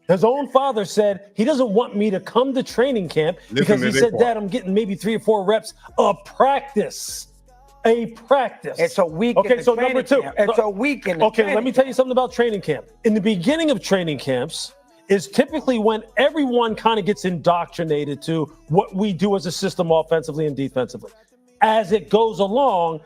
His own father said he doesn't want me to come to training camp because he said, Dad, I'm getting maybe 3 or 4 reps of practice. A practice. It's a week. Okay, so number 2. It's a week. Okay, let me tell you something about training camp. In the beginning of training camps is typically when everyone kind of gets indoctrinated to what we do as a system offensively and defensively. As it goes along,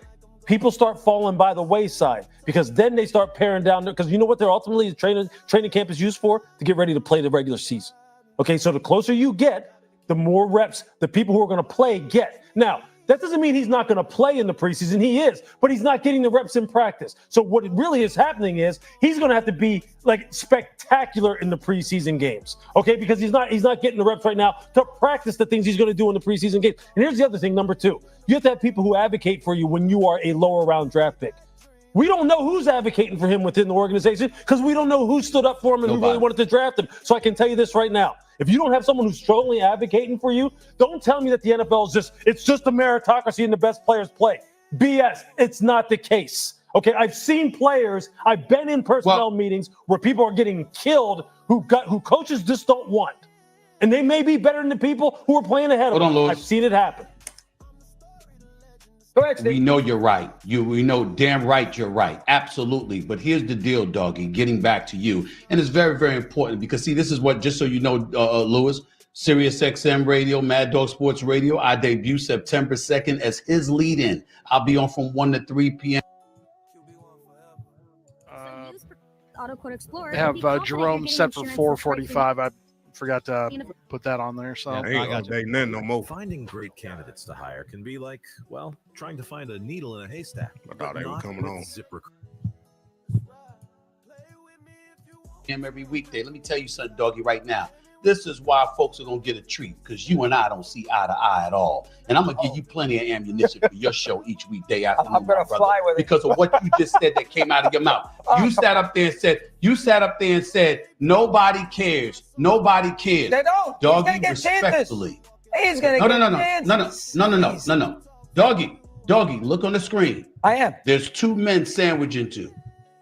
people start falling by the wayside because then they start paring down. Because you know what they're ultimately training camp is used for? To get ready to play the regular season. Okay, so the closer you get, the more reps the people who are going to play get. Now, that doesn't mean he's not going to play in the preseason. He is, but he's not getting the reps in practice. So what really is happening is he's going to have to be like spectacular in the preseason games, okay? Because he's not getting the reps right now to practice the things he's going to do in the preseason games. And here's the other thing, number 2. You have to have people who advocate for you when you are a lower round draft pick. We don't know who's advocating for him within the organization because we don't know who stood up for him and who really wanted to draft him. So I can tell you this right now. If you don't have someone who's strongly advocating for you, don't tell me that the NFL is it's just a meritocracy and the best players play. BS. It's not the case. Okay, I've seen players, I've been in personnel meetings where people are getting killed who coaches just don't want. And they may be better than the people who are playing ahead of them. I've seen it happen. Go ahead, Steve. We know you're right. We know damn right you're right. Absolutely. But here's the deal, Doggy, getting back to you. And it's very, very important because, see, this is what, just so you know, Lewis, Sirius XM Radio, Mad Dog Sports Radio. I debut September 2nd as his lead-in. I'll be on from 1 to 3 p.m. I have Jerome set for 4:45. I forgot to put that on there. So no more. Finding great candidates to hire can be like, well, trying to find a needle in a haystack. But they were coming on. Every weekday. Let me tell you something, Doggy, right now. this is why folks are going to get a treat, because you and I don't see eye to eye at all. And I'm going to give you plenty of ammunition for your show each weekday afternoon, I'm going to fly with it. because of what you just said that came out of your mouth. You sat up there and said, nobody cares. Nobody cares. They don't. Doggy, respectfully. He's going to get chances. No. Doggy, look on the screen. I am. There's two men sandwiched into.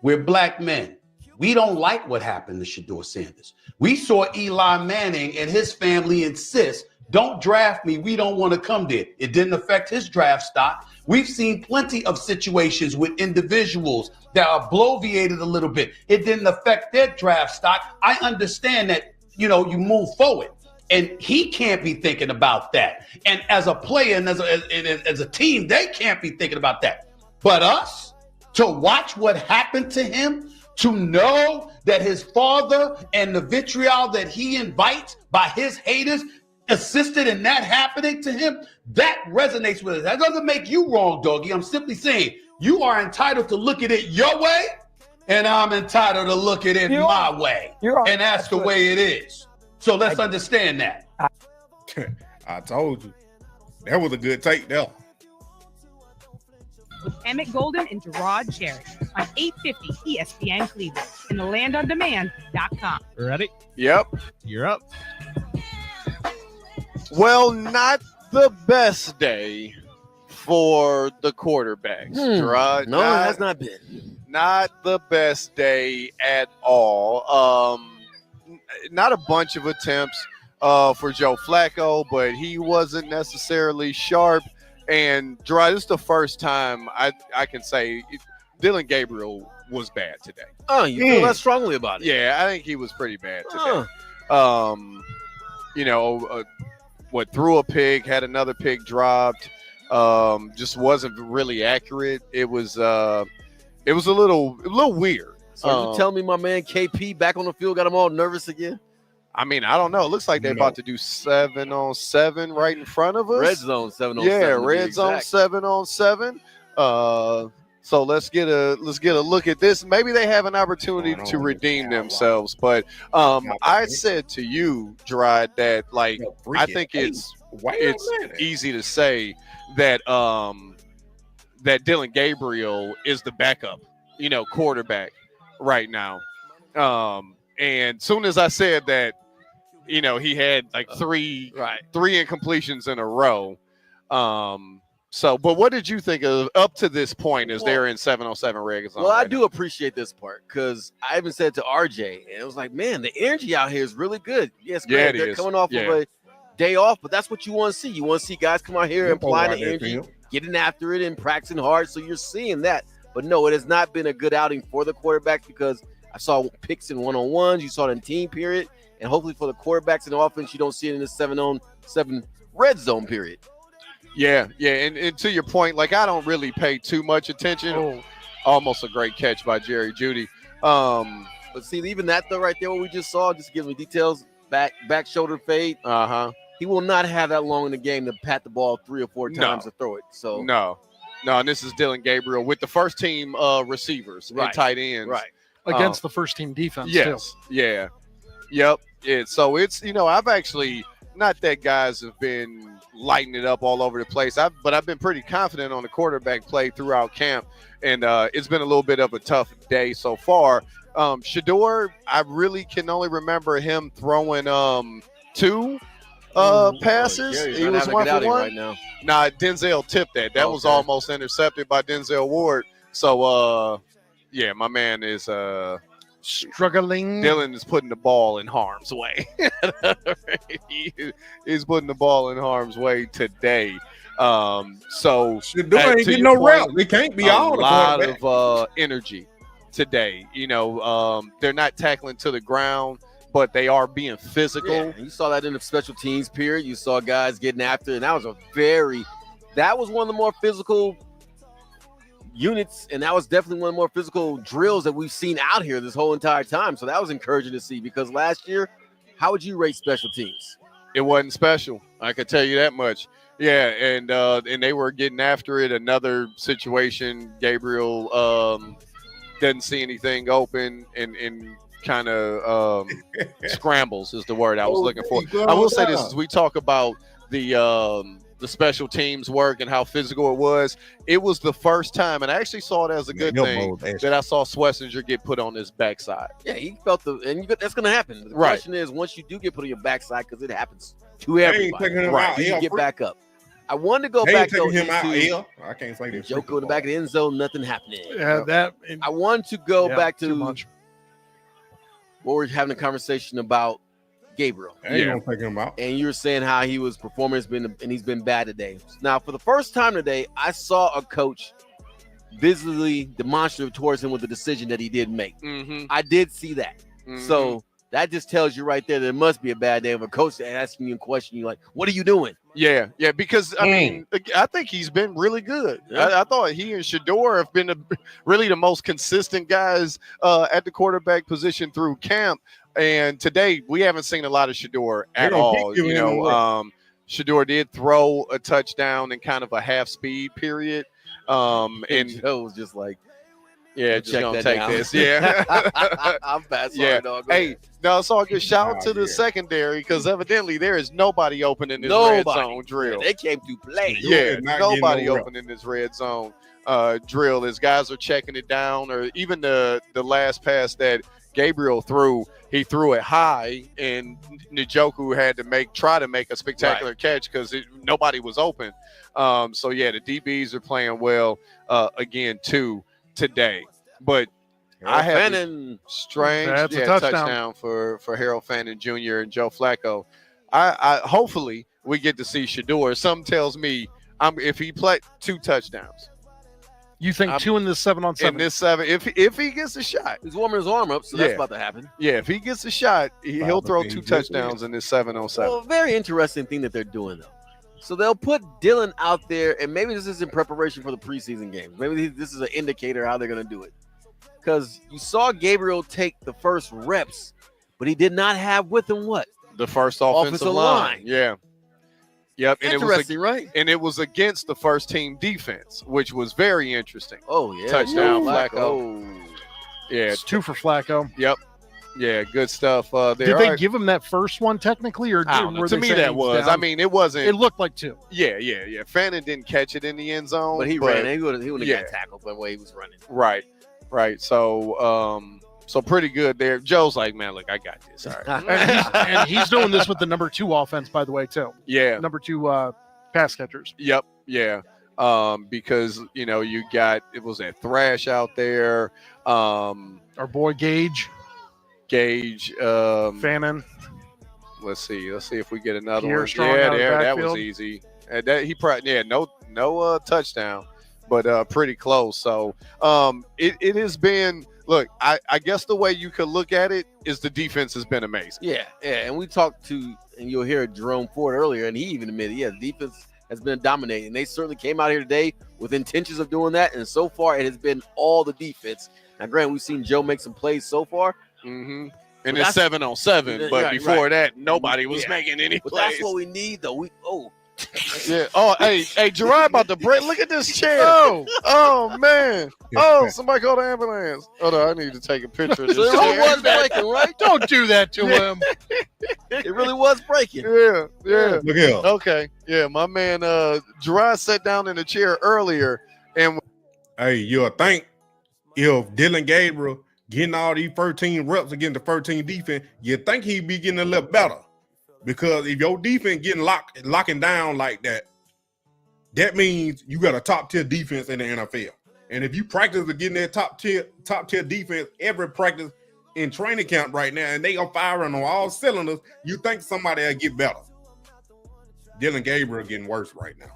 We're black men. We don't like what happened to Shedeur Sanders. We saw Eli Manning and his family insist, don't draft me. We don't want to come there. It didn't affect his draft stock. We've seen plenty of situations with individuals that are bloviated a little bit. It didn't affect their draft stock. I understand that, you move forward. And he can't be thinking about that. And as a player and as a team, they can't be thinking about that. But us, to watch what happened to him, to know that his father and the vitriol that he invites by his haters assisted in that happening to him, that resonates with us. That doesn't make you wrong, Doggy. I'm simply saying you are entitled to look at it your way, and I'm entitled to look at it my way. And that's the way it is. So let's understand that. I told you. That was a good take there. With Emmett Golden and Gerard Cherry on 850 ESPN Cleveland and thelandondemand.com. Ready? Yep. You're up. Well, not the best day for the quarterbacks, Gerard. No, it has not been. Not the best day at all. Not a bunch of attempts for Joe Flacco, but he wasn't necessarily sharp. And Gerard, this is the first time I can say Dillon Gabriel was bad today. Oh, you feel that strongly about it? Yeah, I think he was pretty bad today. Threw a pick, had another pick dropped. Just wasn't really accurate. It was a little weird. So you tell me my man KP back on the field got him all nervous again? I mean, I don't know. It looks like they're about to do 7-on-7 right in front of us. Red zone 7-on-7. Yeah, red zone 7-on-7 So let's get a look at this. Maybe they have an opportunity to redeem themselves. But I said to you, Gerard, that I think it's easy to say that that Dillon Gabriel is the backup, quarterback right now. And soon as I said that, he had three incompletions in a row. But what did you think of up to this point as they're in 7-on-7 red zone? Well, I do appreciate this part because I even said to RJ, and it was like, man, the energy out here is really good. Yes, great. They're coming off of a day off, but that's what you want to see. You want to see guys come out here and apply the energy, getting after it and practicing hard. So you're seeing that. But no, it has not been a good outing for the quarterbacks because I saw picks in one-on-ones. You saw it in team period. And hopefully for the quarterbacks in the offense, you don't see it in the 7-on-7 red zone period. Yeah. And to your point, I don't really pay too much attention. Almost a great catch by Jerry Jeudy. But see, even that, though, right there, what we just saw, just give me details, back shoulder fade. He will not have that long in the game to pat the ball 3 or 4 times to throw it. So No, and this is Dillon Gabriel with the first team receivers and tight ends. Right. Against the first team defense, yes. too. Yeah. Yep. So it's, I've actually, not that guys have been lighting it up all over the place, but I've been pretty confident on the quarterback play throughout camp, and it's been a little bit of a tough day so far. Shedeur, I really can only remember him throwing 2 passes. He was 1 for 1 right now. Nah, Denzel tipped that. That was almost intercepted by Denzel Ward. So, my man is struggling. Dillon is putting the ball in harm's way. He's putting the ball in harm's way today. So Shedeur ain't getting no rep. They can't be all a lot of energy today. They're not tackling to the ground, but they are being physical. Yeah, you saw that in the special teams period. You saw guys getting after it, and that was one of the more physical units, and that was definitely one of the more physical drills that we've seen out here this whole entire time. So that was encouraging to see because last year, how would you rate special teams? It wasn't special. I can tell you that much. Yeah, and they were getting after it. Another situation, Gabriel doesn't see anything open, and kind of scrambles is the word I was looking for. I will say this: as we talk about the special teams work and how physical it was the first time, and I actually saw it as a good thing that I saw Schlesinger get put on his backside. Yeah, he felt that's going to happen. The question is, once you do get put on your backside, because it happens to everybody, do you get back up? I wanted to go back though into I can't say this. Joko in the back of the end zone, nothing happening. Yeah, I wanted to go back to what we're having a conversation about. Gabriel. Don't take him out. And you were saying how he was performing, and he's been bad today. Now, for the first time today, I saw a coach visibly demonstrative towards him with the decision that he did make. Mm-hmm. I did see that. Mm-hmm. So that just tells you right there that it must be a bad day of a coach asking you a question. You're like, what are you doing? Yeah, because I mean, I think he's been really good. I thought he and Shedeur have been really the most consistent guys at the quarterback position through camp. And today we haven't seen a lot of Shedeur at all. Shedeur did throw a touchdown in kind of a half speed period. And Joe was just like, just gonna take this. Yeah, I'm bad. Sorry, dog. Hey, no, it's all good. Shout out to the secondary because evidently there is nobody open in this red zone drill. Yeah, they came to play. Yeah, nobody open in this red zone drill as guys are checking it down, or even the last pass that Gabriel threw, he threw it high, and Njoku had to try to make a spectacular catch because nobody was open. So yeah, the DBs are playing well again too today. But I have a strange touchdown for Harold Fannin Jr. and Joe Flacco. I hopefully we get to see Shedeur. Something tells me if he played 2 touchdowns. You think 2 in this 7-on-7? In this 7, if he gets a shot, he's warming his arm up, so that's about to happen. Yeah, if he gets a shot, he'll throw 2 touchdowns in this 7-on-7. Well, very interesting thing that they're doing though. So they'll put Dylan out there, and maybe this is in preparation for the preseason games. Maybe this is an indicator how they're going to do it. Because you saw Gabriel take the first reps, but he did not have with him what? The first offensive line. Yeah. Yep, and interesting, right? And it was against the first team defense, which was very interesting. Oh yeah, touchdown, Flacco. Yeah, it's 2 for Flacco. Yep. Yeah, good stuff. There. Did they give him that first one technically, or to me that was? Down? I mean, it wasn't. It looked like 2. Yeah. Fannin didn't catch it in the end zone, but he ran. He wouldn't have got tackled by the way he was running. Right. So pretty good there. Joe's like, man, look, I got this. All right. and he's doing this with the number 2 offense, by the way, too. Yeah. Number 2 pass catchers. Yep. Yeah. Because, you got, it was that Thrash out there. Our boy Gage. Fannin. Let's see if we get another Pierre one. Strong that was easy. And that he probably, no touchdown, but pretty close. So it has been. Look, I guess the way you could look at it is the defense has been amazing. Yeah, and we talked to, and you'll hear Jerome Ford earlier, and he even admitted, the defense has been dominating. They certainly came out here today with intentions of doing that, and so far it has been all the defense. Now, granted, we've seen Joe make some plays so far. Mm-hmm. And it's 7-on-7, but before that, nobody was making any plays. That's what we need, though. Yeah. Oh, hey, Gerard about to break. Look at this chair. Oh, man. Oh, somebody call the ambulance. Hold on, I need to take a picture of this chair. It was breaking, right? Don't do that to him. It really was breaking. Yeah. Look here. Okay. Yeah, my man Gerard sat down in the chair earlier, and you'll think if Dylan Gabriel getting all these 13 reps against the 13 defense, you think he'd be getting a little better. Because if your defense getting locking down like that, that means you got a top tier defense in the NFL. And if you practice getting that top tier defense every practice in training camp right now, and they are firing on all cylinders, you think somebody will get better. Dylan Gabriel getting worse right now.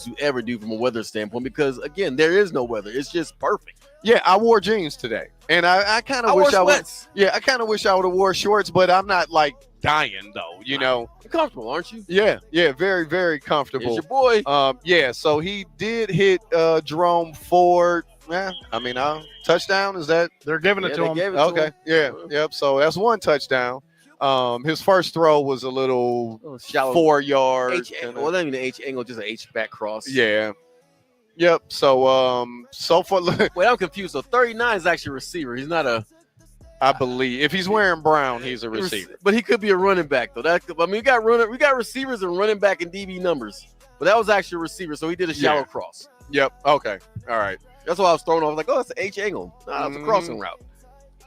To ever do from a weather standpoint, because again, there is no weather. It's just perfect. Yeah, I wore jeans today, and I kind of wish I would. Yeah, I kind of wish I would have wore shorts, but I'm not like dying though. You're comfortable, aren't you? Yeah, very, very comfortable. It's your boy. Yeah. So he did hit Jerome Ford. Touchdown. Is that they're giving it to him? Okay. Yeah. Yep. So that's 1 touchdown. His first throw was a little shallow 4 yard. Well, not even an H angle, just an H back cross. Yeah. Yep. So so far. Wait, I'm confused. So 39 is actually a receiver. He's not a I believe if he's wearing brown, he's a receiver. But he could be a running back though. We got receivers and running back and DB numbers. But that was actually a receiver, so he did a shallow cross. Yep. Okay. All right. That's why I was thrown off. Like, oh, that's an H angle. Nah, that's a crossing route.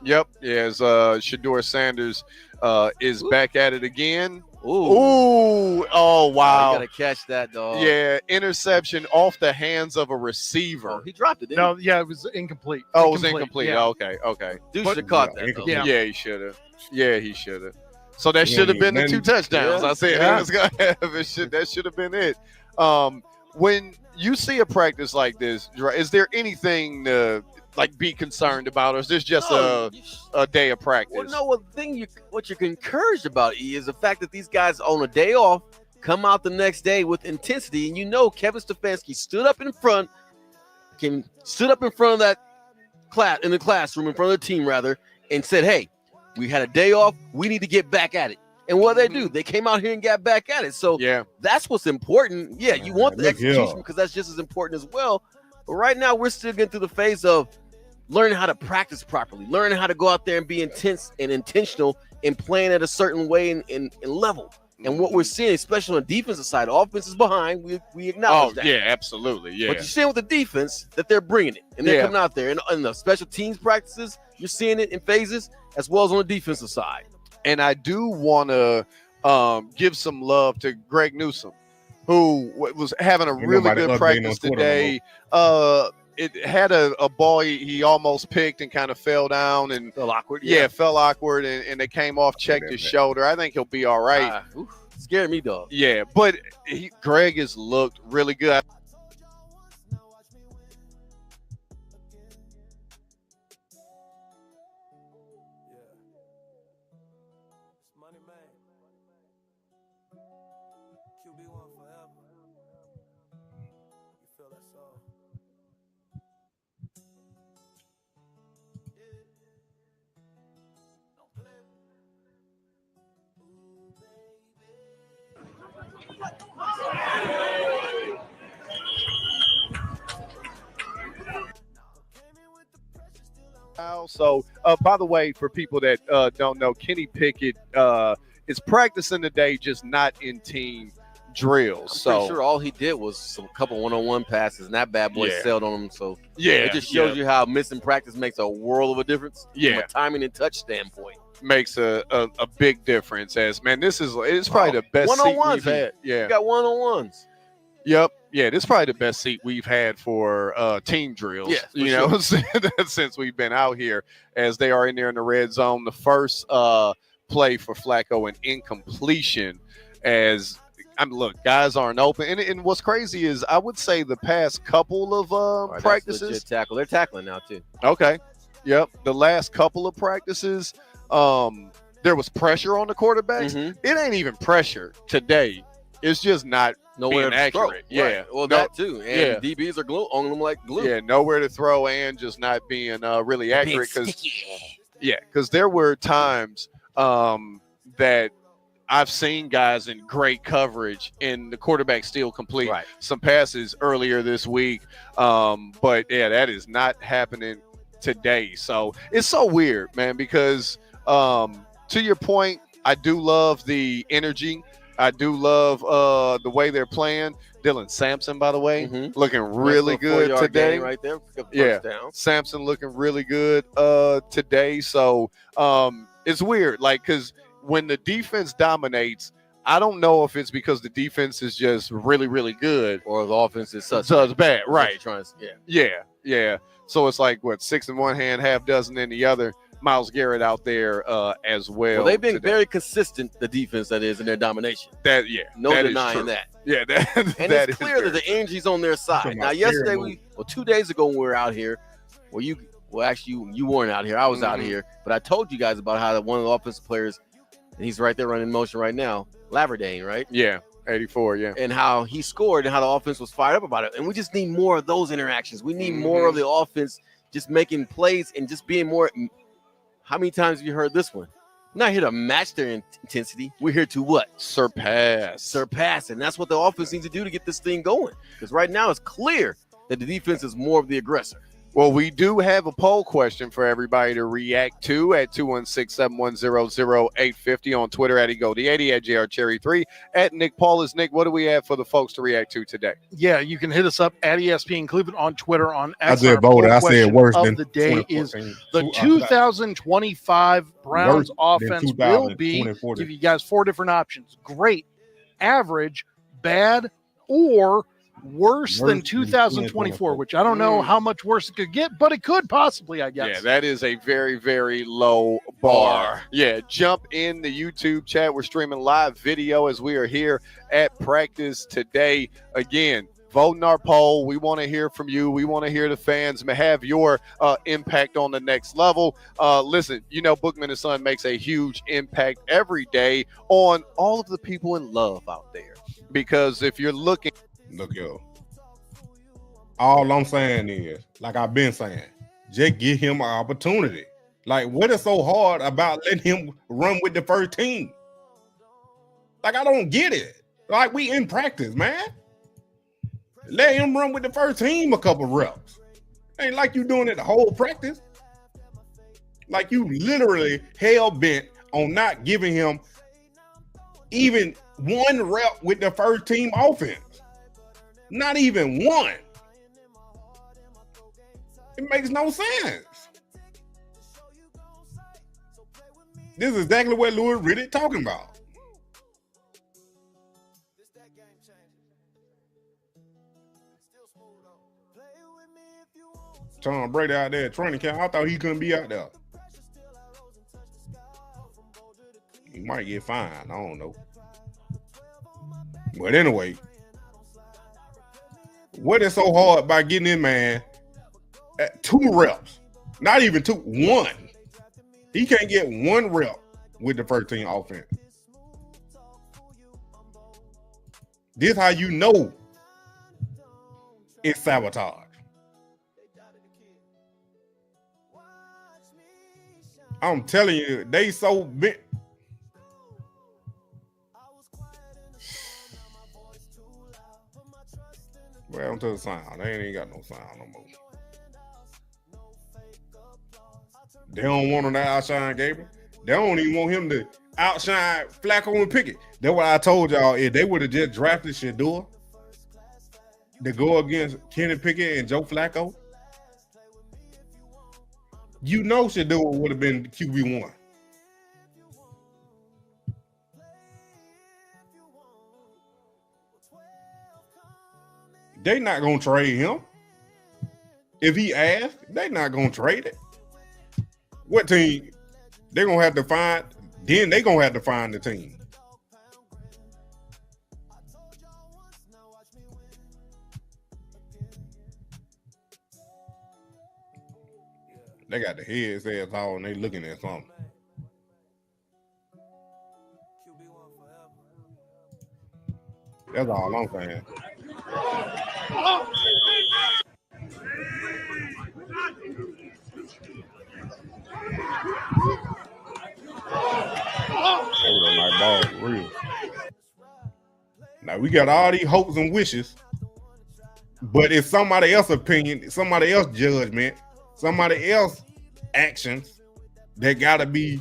Yep. Yeah. Shedeur Sanders is back at it again. Ooh. Oh, wow. You got to catch that, dog. Yeah. Interception off the hands of a receiver. Oh, he dropped it, No, yeah, it was incomplete. Oh, it was incomplete. Yeah. Okay. Dude should have caught that, though. Yeah, he should have. Yeah, he should have. So that should have been the 2 touchdowns. I said it was going to have. That should have been it. When you see a practice like this, is there anything to be concerned about, or is this just a day of practice? Well, no. What you're encouraged about is the fact that these guys on a day off come out the next day with intensity, and Kevin Stefanski stood up in front of that class in the classroom, in front of the team rather, and said, "Hey, we had a day off. We need to get back at it." And what they do, they came out here and got back at it. So that's what's important. Yeah, you want the execution because that's just as important as well. But right now, we're still getting through the phase of learning how to practice properly, learning how to go out there and be intense and intentional and playing at a certain way and level. And what we're seeing, especially on the defensive side, offense is behind. We acknowledge that. Yeah, absolutely. Yeah. But you're seeing with the defense that they're bringing it and they're coming out there. And in the special teams practices, you're seeing it in phases as well as on the defensive side. And I do want to give some love to Greg Newsome, who was having a really good practice today. It had a ball he almost picked and kind of fell down and fell awkward. Yeah, fell awkward, and they came off, checked his shoulder. I think he'll be all right. Scared me, dog. Yeah, but Greg has looked really good. So, by the way, for people that don't know, Kenny Pickett is practicing today, just not in team drills. I'm pretty sure all he did was some couple one-on-one passes, and that bad boy sailed on him. So it just shows you how missing practice makes a world of a difference. Yeah, from a timing and touch standpoint, makes a big difference. As man, it's probably the best one-on-ones seat we've had. Yeah, you got one-on-ones. Yep. Yeah, this is probably the best seat we've had for team drills. Yeah, since we've been out here, as they are in there in the red zone. The first play for Flacco, an incompletion. Look, guys aren't open, and what's crazy is I would say the past couple of practices, tackle. They're tackling now too. Okay. Yep. The last couple of practices, there was pressure on the quarterbacks. Mm-hmm. It ain't even pressure today. It's just not nowhere being to accurate. Throw. Right. Well, that too. And DBs are on them like glue. Yeah, nowhere to throw and just not being really accurate. Because there were times that I've seen guys in great coverage and the quarterback still complete some passes earlier this week. But that is not happening today. So it's so weird, man, because to your point, I do love the energy. I do love the way they're playing. Dylan Sampson, by the way, looking really good today. Right there. Down. Sampson looking really good today. So it's weird, because when the defense dominates, I don't know if it's because the defense is just really, really good or the offense is such bad. Right. Yeah. So it's like, 6 in one hand, half dozen in the other. Myles Garrett out there as well. Well, they've been very consistent, the defense that is, in their domination. No denying that. Yeah, and it's clear that the energy's on their side. Now, yesterday, 2 days ago when we were out here, you weren't out here. I was out here, but I told you guys about how one of the offensive players, and he's right there running motion right now, Laverdane, right? Yeah, 84, yeah. And how he scored and how the offense was fired up about it. And we just need more of those interactions. We need more of the offense just making plays and just being more. How many times have you heard this one? We're not here to match their intensity. We're here to what? Surpass. And that's what the offense needs to do to get this thing going. Because right now it's clear that the defense is more of the aggressor. Well, we do have a poll question for everybody to react to at 216-710-0850 on Twitter at EGO80, at JRCherry3, at Nick Paulus. Nick, what do we have for the folks to react to today? Yeah, you can hit us up at ESPN Cleveland on Twitter on X. I just voted. I said worse of than the day 2014. is the 2025 Browns offense will be, give you guys 4 different options: great, average, bad, or worse than 2024, which I don't know how much worse it could get, but it could possibly, I guess. Yeah, that is a very, very low bar. Yeah, jump in the YouTube chat. We're streaming live video as we are here at practice today. Again, vote in our poll. We want to hear from you. We want to hear the fans have your impact on the next level. Listen, you know, Bookman & Son makes a huge impact every day on all of the people in love out there. Because if you're looking... Look, yo. All I'm saying is, like I've been saying, just give him an opportunity. Like, what is so hard about letting him run with the first team? Like, I don't get it. Like, we in practice, man. Let him run with the first team a couple reps. Ain't like you doing it the whole practice. Like, you literally hell-bent on not giving him even 1 rep with the first team offense. Not even 1. It makes no sense. This is exactly what Louis really talking about. Tom Brady out there at training camp. I thought he couldn't be out there. He might get fined. I don't know. But anyway, what is so hard by getting in, man, at 2 reps? Not even 2, 1. He can't get 1 rep with the first team offense. This how you know it's sabotage. I'm telling you, they so big. Well, to the sound. They ain't got no sound no more. They don't want him to outshine Gabriel. They don't even want him to outshine Flacco and Pickett. That's what I told y'all. If they would have just drafted Shedeur to go against Kenny Pickett and Joe Flacco, you know Shedeur would have been QB1. They not gonna trade him. If he asks, they not gonna trade it. What team? They're gonna have to find. Then they gonna have to find the team. They got the headsets on and they looking at something. That's all I'm saying. Real. Now we got all these hopes and wishes, but it's somebody else's opinion, somebody else's judgment, somebody else's actions that gotta be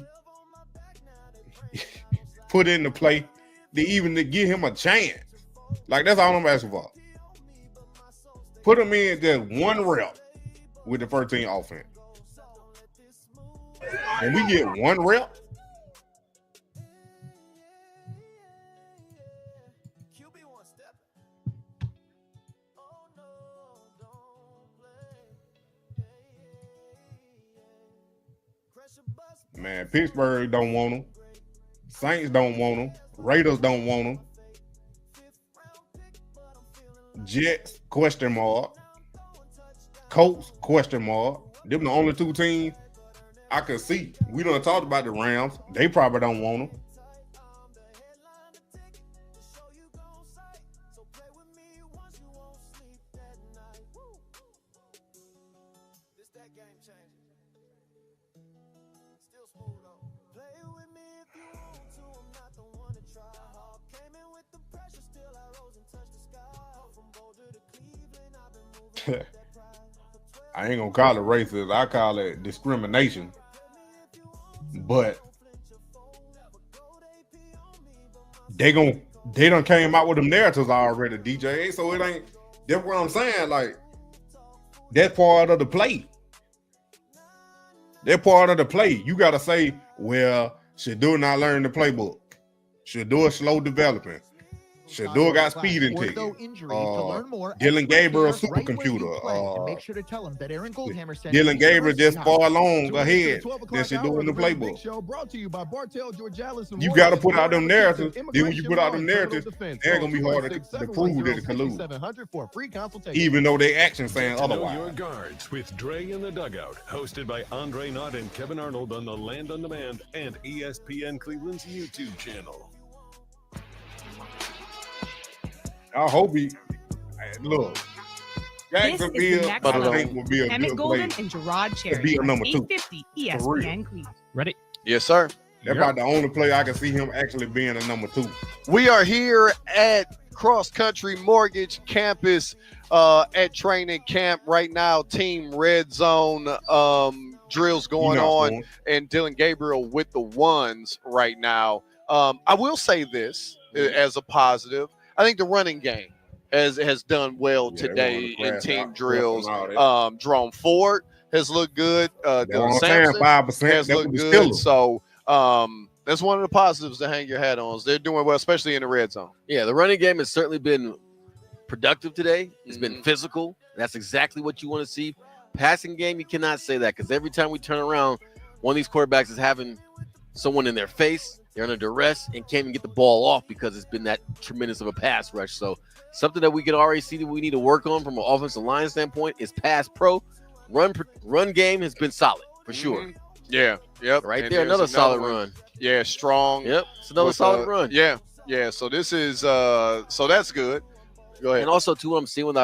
put into play to give him a chance. Like, that's all I'm asking for. Put him in just 1 rep with the first team offense. And we get 1 rep. Man, Pittsburgh don't want him. Saints don't want him. Raiders don't want him. Jets, question mark. Colts, question mark. Them the only 2 teams I could see. We done talked about the Rams. They probably don't want them. I ain't gonna call it racist. I call it discrimination. But they done came out with them narratives already, DJ. So it ain't. That's what I'm saying. Like that's part of the play. They're part of the play. You gotta say, well, Shedeur not learning the playbook. Shedeur slow developing. Shedeur got speeding tickets. Dylan Gabriel supercomputer. Make sure to tell him that Aaron Goldhammer said Dylan Gabriel just far along ahead than Shedeur in the playbook. You got to put out them narratives. Then when you put out them narratives, they're gonna be harder to prove that it collude. Even though they action saying otherwise. Know Your Guards with Dre in the Dugout, hosted by Andre Knott and Kevin Arnold on the Land on Demand and ESPN Cleveland's YouTube channel. I hope he look. Jacksonville, I think will be a Emmett good Golden play. and Gerard Cherry. Be a number 2. 850 ESPN Cleveland. Ready? Yes, sir. That's about the only play I can see him actually being a number 2. We are here at Cross Country Mortgage Campus at training camp right now. Team Red Zone drills going on, and Dylan Gabriel with the ones right now. I will say this as a positive. I think the running game has done well today in team drills. Jerome Ford has looked good. Dylan Sanders has looked good. So that's one of the positives to hang your hat on. They're doing well, especially in the red zone. Yeah, the running game has certainly been productive today. It's been physical. That's exactly what you want to see. Passing game, you cannot say that because every time we turn around, one of these quarterbacks is having someone in their face. They're under duress and can't even get the ball off because it's been that tremendous of a pass rush. So something that we can already see that we need to work on from an offensive line standpoint is pass pro. Run game has been solid for sure. Yeah, yep. Right and there, another solid run. Yeah, strong. Yep, it's another solid run. Yeah. So this is so that's good. Go ahead. And also too, what I'm seeing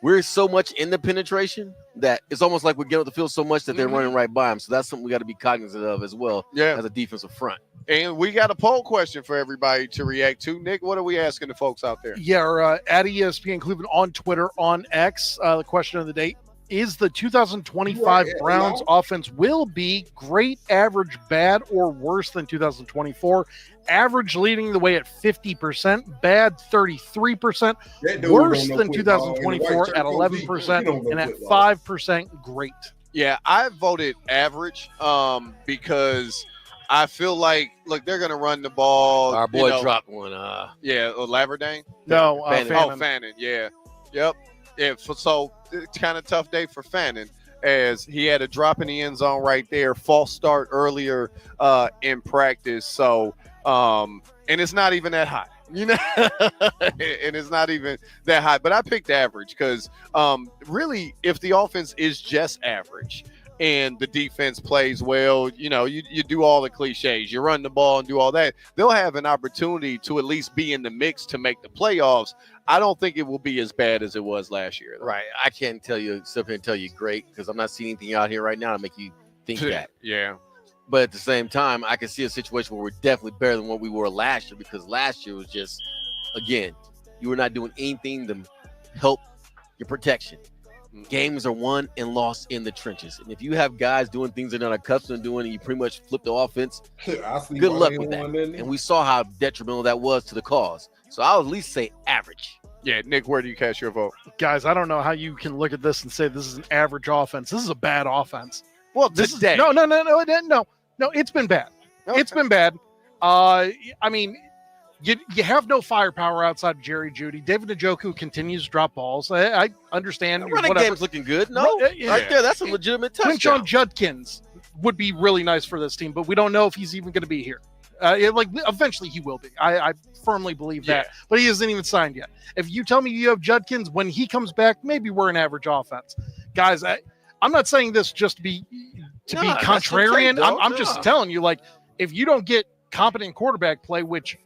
we're so much in the penetration that it's almost like we're getting off the field so much that they're running right by them. So that's something we got to be cognizant of as well. As a defensive front. And we got a poll question for everybody to react to. Nick, what are we asking the folks out there? Yeah, or at ESPN Cleveland on Twitter, on X. The question of the day is the 2025 Browns offense will be great, average, bad, or worse than 2024. Average leading the way at 50%, bad 33%, worse than 2024 at 11%, and at 5% great. Yeah, I voted average because I feel like, look, they're going to run the ball. Our boy dropped one. Laverdane? No, Fannin. Fannin, yeah. Yep. Yeah, so it's kind of tough day for Fannin as he had a drop in the end zone right there, false start earlier in practice. So, and it's not even that high, and it's not even that high. But I picked average because really, if the offense is just average and the defense plays well, you do all the cliches, you run the ball and do all that, they'll have an opportunity to at least be in the mix to make the playoffs. I don't think it will be as bad as it was last year, though. Right. I can't tell you, sit here and tell you great because I'm not seeing anything out here right now to make you think that. Yeah. But at the same time, I can see a situation where we're definitely better than what we were last year because last year was just, again, you were not doing anything to help your protection. Games are won and lost in the trenches. And if you have guys doing things they're not accustomed to doing and you pretty much flip the offense, good luck with that. And we saw how detrimental that was to the cause. So I'll at least say average. Yeah, Nick, where do you cast your vote? Guys, I don't know how you can look at this and say this is an average offense. This is a bad offense. Well, today. No, it's been bad. Okay. It's been bad. I mean, you have no firepower outside of Jerry Jeudy. David Njoku continues to drop balls. I understand. The running game's looking good. No, right there, that's a legitimate touchdown. Quinshon Judkins would be really nice for this team, but we don't know if he's even going to be here. Eventually he will be. I firmly believe that, but he isn't even signed yet. If you tell me you have Judkins, when he comes back, maybe we're an average offense. Guys, I'm not saying this just to be contrarian. I'm just telling you, like, if you don't get competent quarterback play, which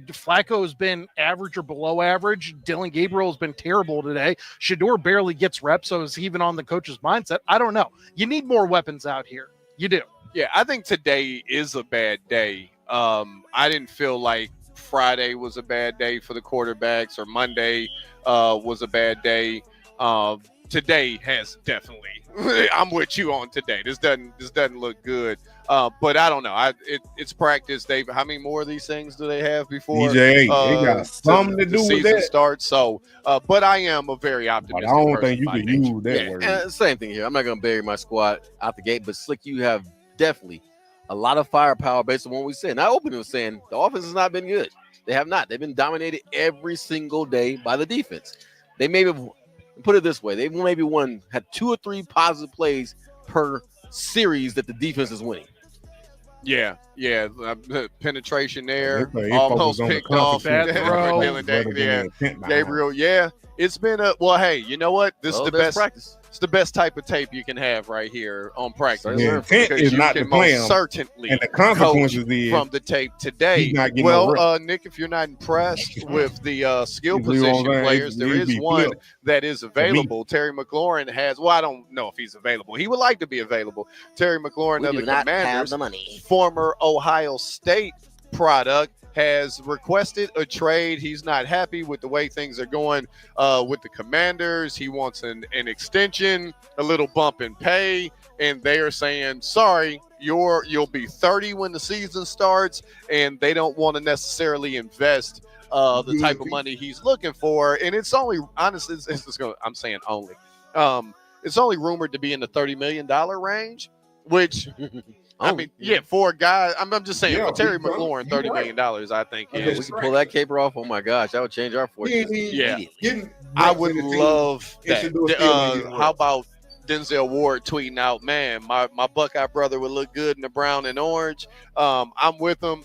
Flacco has been average or below average. Dylan Gabriel has been terrible today. Shedeur barely gets reps, so is he even on the coach's mindset? I don't know. You need more weapons out here. You do. Yeah, I think today is a bad day. I didn't feel like Friday was a bad day for the quarterbacks or Monday was a bad day. today has definitely. I'm with you on today. This doesn't look good. But I don't know. It's practice. Dave, how many more of these things do they have before? DJ, they got something to do with that. Starts. So, but I am a very optimistic. I don't think you can use that word. And same thing here. I'm not going to bury my squad out the gate, but Slick, you have definitely a lot of firepower based on what we said. Now, opening was saying the offense has not been good. They have not. They've been dominated every single day by the defense. They maybe put it this way: they've maybe had 2 or 3 positive plays per series that the defense is winning. Yeah. Penetration there, almost picked off. Gabriel, yeah. It's been hey, you know what? This is the best practice. It's the best type of tape you can have right here on practice. The intent is not to play him, certainly, and the consequences is from the tape today. Well, Nick, if you're not impressed with the skill position players, there is one that is available. Terry McLaurin has. Well, I don't know if he's available. He would like to be available. Terry McLaurin of the Commanders, former Ohio State product, has requested a trade. He's not happy with the way things are going with the Commanders. He wants an extension, a little bump in pay, and they are saying, sorry, you'll be 30 when the season starts, and they don't want to necessarily invest the type of money he's looking for. And it's only, honestly, I'm saying only. It's only rumored to be in the $30 million range, which I mean, for a guy, I'm just saying, for Terry McLaurin, $30 million, I think is. We can pull that caper off. Oh my gosh, that would change our fortunes. I would love that. How about Denzel Ward tweeting out, man, my Buckeye brother would look good in the brown and orange. I'm with him.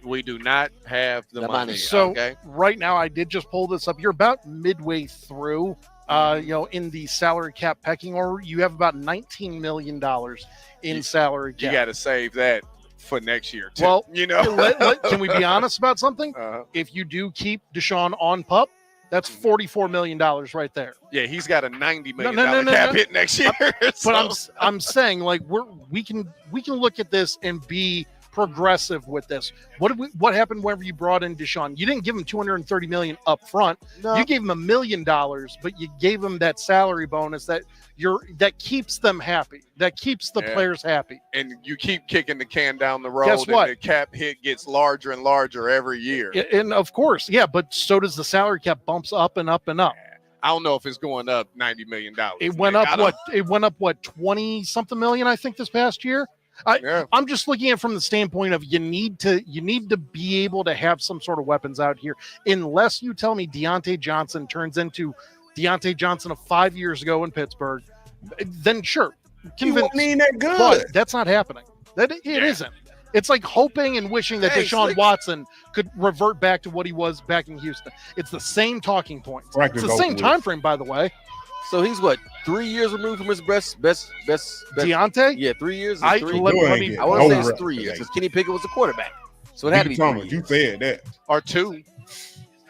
We do not have the money. So right now, I did just pull this up. You're about midway through. In the salary cap pecking order, you have about $19 million in salary cap. You got to save that for next year, too. Well, can we be honest about something? If you do keep Deshaun on PUP, that's $44 million right there. Yeah, he's got a $90 million cap hit next year. But I'm saying, like, we can look at this and be progressive with this. What happened whenever you brought in Deshaun? You didn't give him $230 million up front. No. You gave him $1 million, but you gave him that salary bonus that keeps them happy. That keeps the players happy. And you keep kicking the can down the road. Guess what? And the cap hit gets larger and larger every year. And of course, but so does the salary cap, bumps up and up and up. I don't know if it's going up $90 million. It went up what 20 something million, I think, this past year. I'm just looking at it from the standpoint of you need to be able to have some sort of weapons out here. Unless you tell me Diontae Johnson turns into Diontae Johnson of 5 years ago in Pittsburgh, then sure, convinced. That good. But that's not happening. It isn't. It's like hoping and wishing that Deshaun Watson could revert back to what he was back in Houston. It's the same talking points. It's the same time frame, by the way. So he's 3 years removed from his best Deontay? Yeah, 3 years. I want to say it's 3 years because Kenny Pickett was the quarterback. So it had to be 3 years. You said that. Or 2.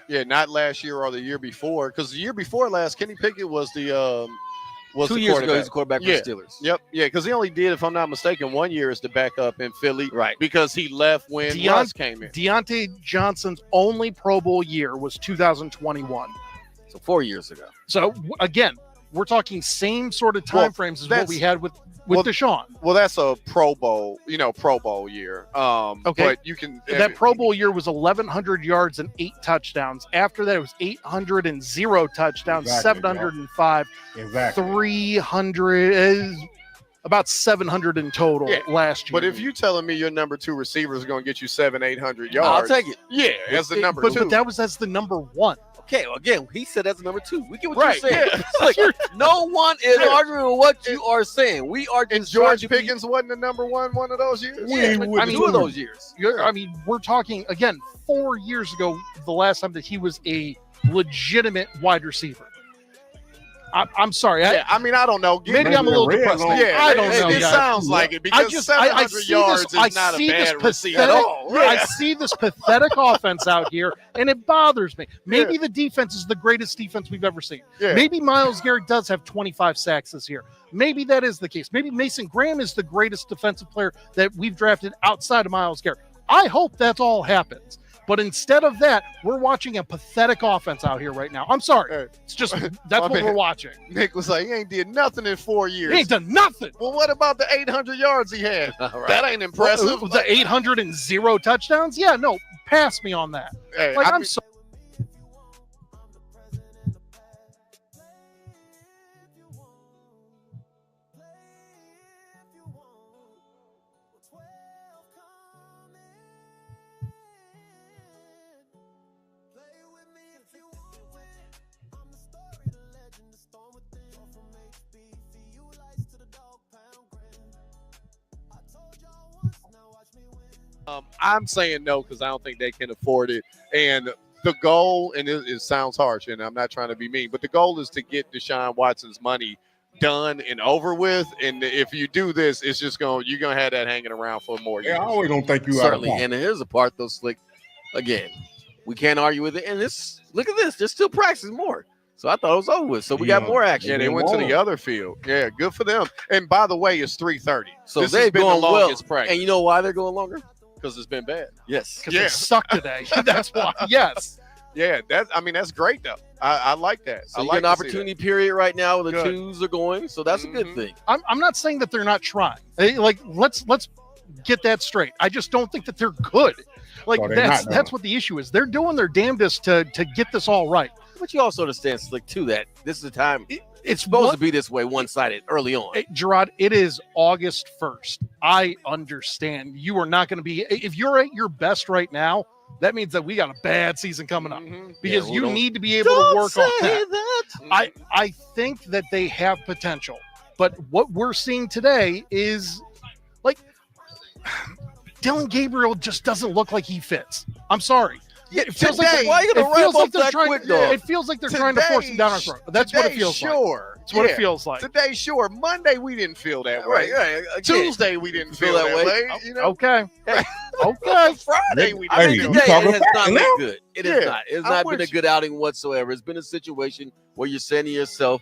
Yeah, not last year or the year before. Because the year before last, Kenny Pickett was the 2 years ago, he was the quarterback for the Steelers. Yep. Yeah, because he only did, if I'm not mistaken, 1 year as the backup in Philly. Right. Because he left when Russ came in. Deontay Johnson's only Pro Bowl year was 2021. So 4 years ago. So, again, we're talking same sort of time frames as what we had with Deshaun. Well, that's a Pro Bowl, Pro Bowl year. Okay. But you can that Pro Bowl year was 1,100 yards and 8 touchdowns. After that, it was 800 and 0 touchdowns, 705, 300, about 700 in total last year. But if you're telling me your number 2 receiver is going to get you 700-800 yards, I'll take it. Yeah, as the number 2. But that was as the number 1. Okay, well, again, he said that's number 2. We get what you're saying. Yeah. No one is arguing with what you are saying. We are just George Pickens wasn't the number 1 one of those years. I mean, 2 of those years. We're talking again 4 years ago, the last time that he was a legitimate wide receiver. I'm sorry. I don't know. Maybe I'm a little depressed. Yeah, I don't know. It sounds like it because 700 yards is not a bad receiver at all. I see this pathetic offense out here, and it bothers me. Maybe the defense is the greatest defense we've ever seen. Yeah. Maybe Myles Garrett does have 25 sacks this year. Maybe that is the case. Maybe Mason Graham is the greatest defensive player that we've drafted outside of Myles Garrett. I hope that all happens. But instead of that, we're watching a pathetic offense out here right now. I'm sorry. It's just that's what we're watching. Nick was like, he ain't did nothing in 4 years. He ain't done nothing. Well, what about the 800 yards he had? Right. That ain't impressive. The 800 touchdowns? Yeah, no, pass me on that. Hey, I'm sorry. I'm saying no because I don't think they can afford it. And the goal, and it sounds harsh, and I'm not trying to be mean, but the goal is to get Deshaun Watson's money done and over with. And if you do this, it's just you're gonna have that hanging around for more years. Yeah, I always don't think you certainly. Out of and here's the part though, Slick. Again, we can't argue with it. And look at this. They're still practicing more. So I thought it was over with. So we got more action. Yeah, they went to the other field. Yeah, good for them. And by the way, it's 3:30. So this they've been gone the longest well. practice. And you know why they're going longer? Because it's been bad. Yes. Because they suck today. That's why. Yes. Yeah, that's great though. I like that. So I you like got an opportunity period right now where the Good. twos are going. So that's a good thing. I'm not saying that they're not trying. Like let's get that straight. I just don't think that they're good. Like that's what the issue is. They're doing their damnedest to get this all right. But you also understand, Slick, too, that this is the time it's supposed to be this way, one-sided early on. Gerard, it is August 1st. I understand. You are not going to be – if you're at your best right now, that means that we got a bad season coming up because you need to be able to work on that. I think that they have potential, but what we're seeing today is like Dylan Gabriel just doesn't look like he fits. I'm sorry. Yeah, it feels like they're trying to force him down our throat. That's what it feels like. That's what it feels like. Today, sure. Monday, we didn't feel that way. Right. Tuesday, we didn't feel that way. You know? Okay. Okay. Friday, we didn't feel that way. It has not been good. It has not. It's not been a good outing whatsoever. It's been a situation where you're saying to yourself,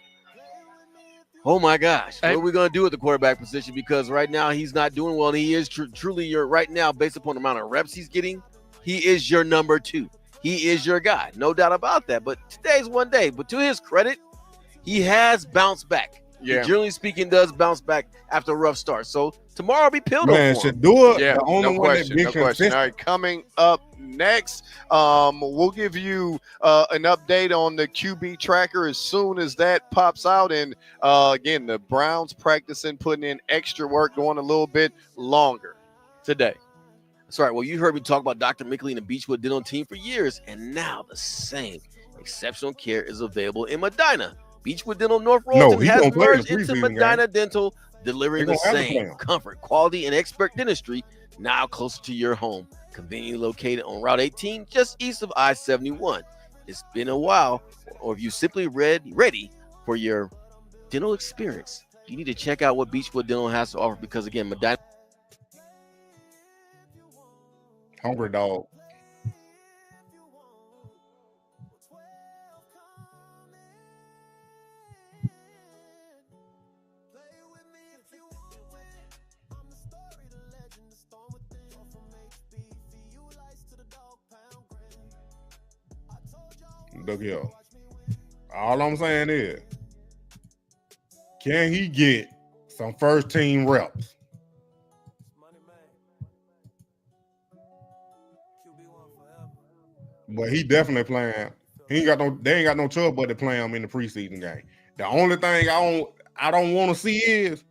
oh my gosh, what are we going to do at the quarterback position? Because right now he's not doing well. And he is truly right now, based upon the amount of reps he's getting, he is your number 2. He is your guy. No doubt about that. But today's one day. But to his credit, he has bounced back. Yeah. He, generally speaking, does bounce back after a rough start. So tomorrow will be peeled Man, off for him. Shedeur, Yeah, the only no one question. that No question. All right, coming up next, we'll give you an update on the QB tracker as soon as that pops out. And again, the Browns practicing, putting in extra work, going a little bit longer today. Sorry, well, you heard me talk about Dr. McLaurin and the Beechwood Dental team for years, and now the same exceptional care is available in Medina. Beechwood Dental North Rollton has merged into Medina Dental, delivering the same comfort, quality, and expert dentistry now closer to your home. Conveniently located on Route 18, just east of I-71. It's been a while, or if you simply ready for your dental experience, you need to check out what Beechwood Dental has to offer because, again, Medina. Hungry dog. Look here. All I'm saying is, can he get some first team reps? But he definitely playing. They ain't got no trouble but to play him in the preseason game. The only thing I don't want to see is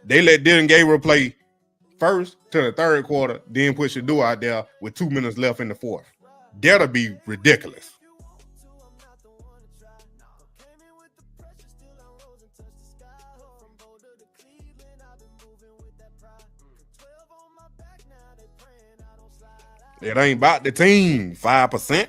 they let Dylan Gabriel play first to the third quarter, then put Shedeur out there with 2 minutes left in the fourth. That'll be ridiculous. It ain't about the team, 5%.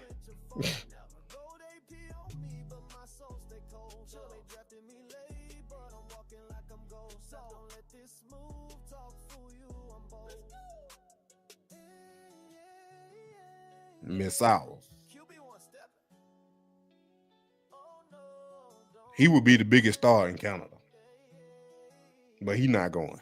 Miss out. He would be the biggest star in Canada. But he's not going.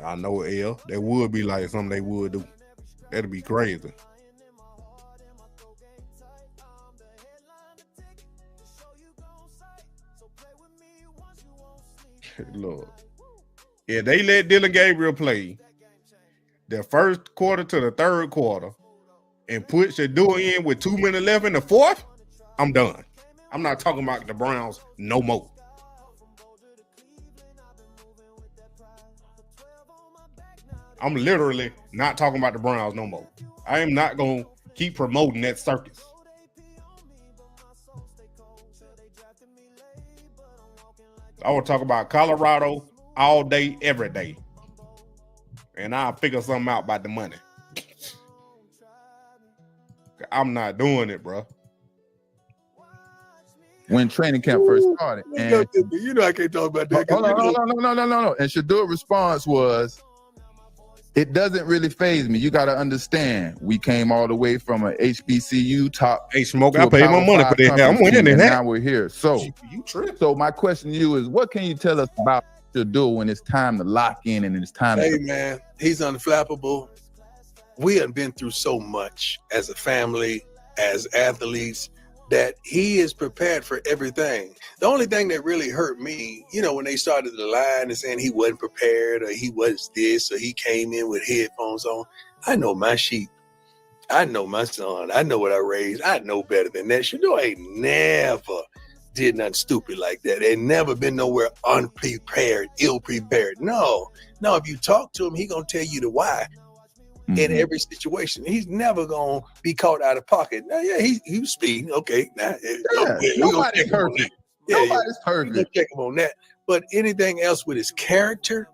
I know L. That would be like something they would do. That'd be crazy. Look, if they let Dillon Gabriel play the first quarter to the third quarter and put Shedeur in with 2 minutes left in the fourth, I'm done. I'm not talking about the Browns no more. I'm literally not talking about the Browns no more. I am not going to keep promoting that circus. I will talk about Colorado all day, every day. And I'll figure something out about the money. I'm not doing it, bro. When training camp first started. And you know I can't talk about that. Hold on, no. And Shedeur's response was, it doesn't really faze me. You got to understand, we came all the way from a HBCU top. Hey, Smoke, I paid my money for that. I'm winning that. Now we're here. So my question to you is, what can you tell us about Shedeur when it's time to lock in and it's time to... man, he's unflappable. We have been through so much as a family, as athletes, that he is prepared for everything. The only thing that really hurt me, when they started the line and saying he wasn't prepared or he was this or he came in with headphones on. I know my sheep. I know my son. I know what I raised. I know better than that. Shedeur ain't never did nothing stupid like that. Ain't never been nowhere unprepared, ill-prepared. No, if you talk to him, he gonna tell you the why. In every situation, he's never gonna be caught out of pocket. Now, yeah, he was speeding. Okay, now nobody's perfect. Nobody's perfect. We'll check him on that. But anything else with his character,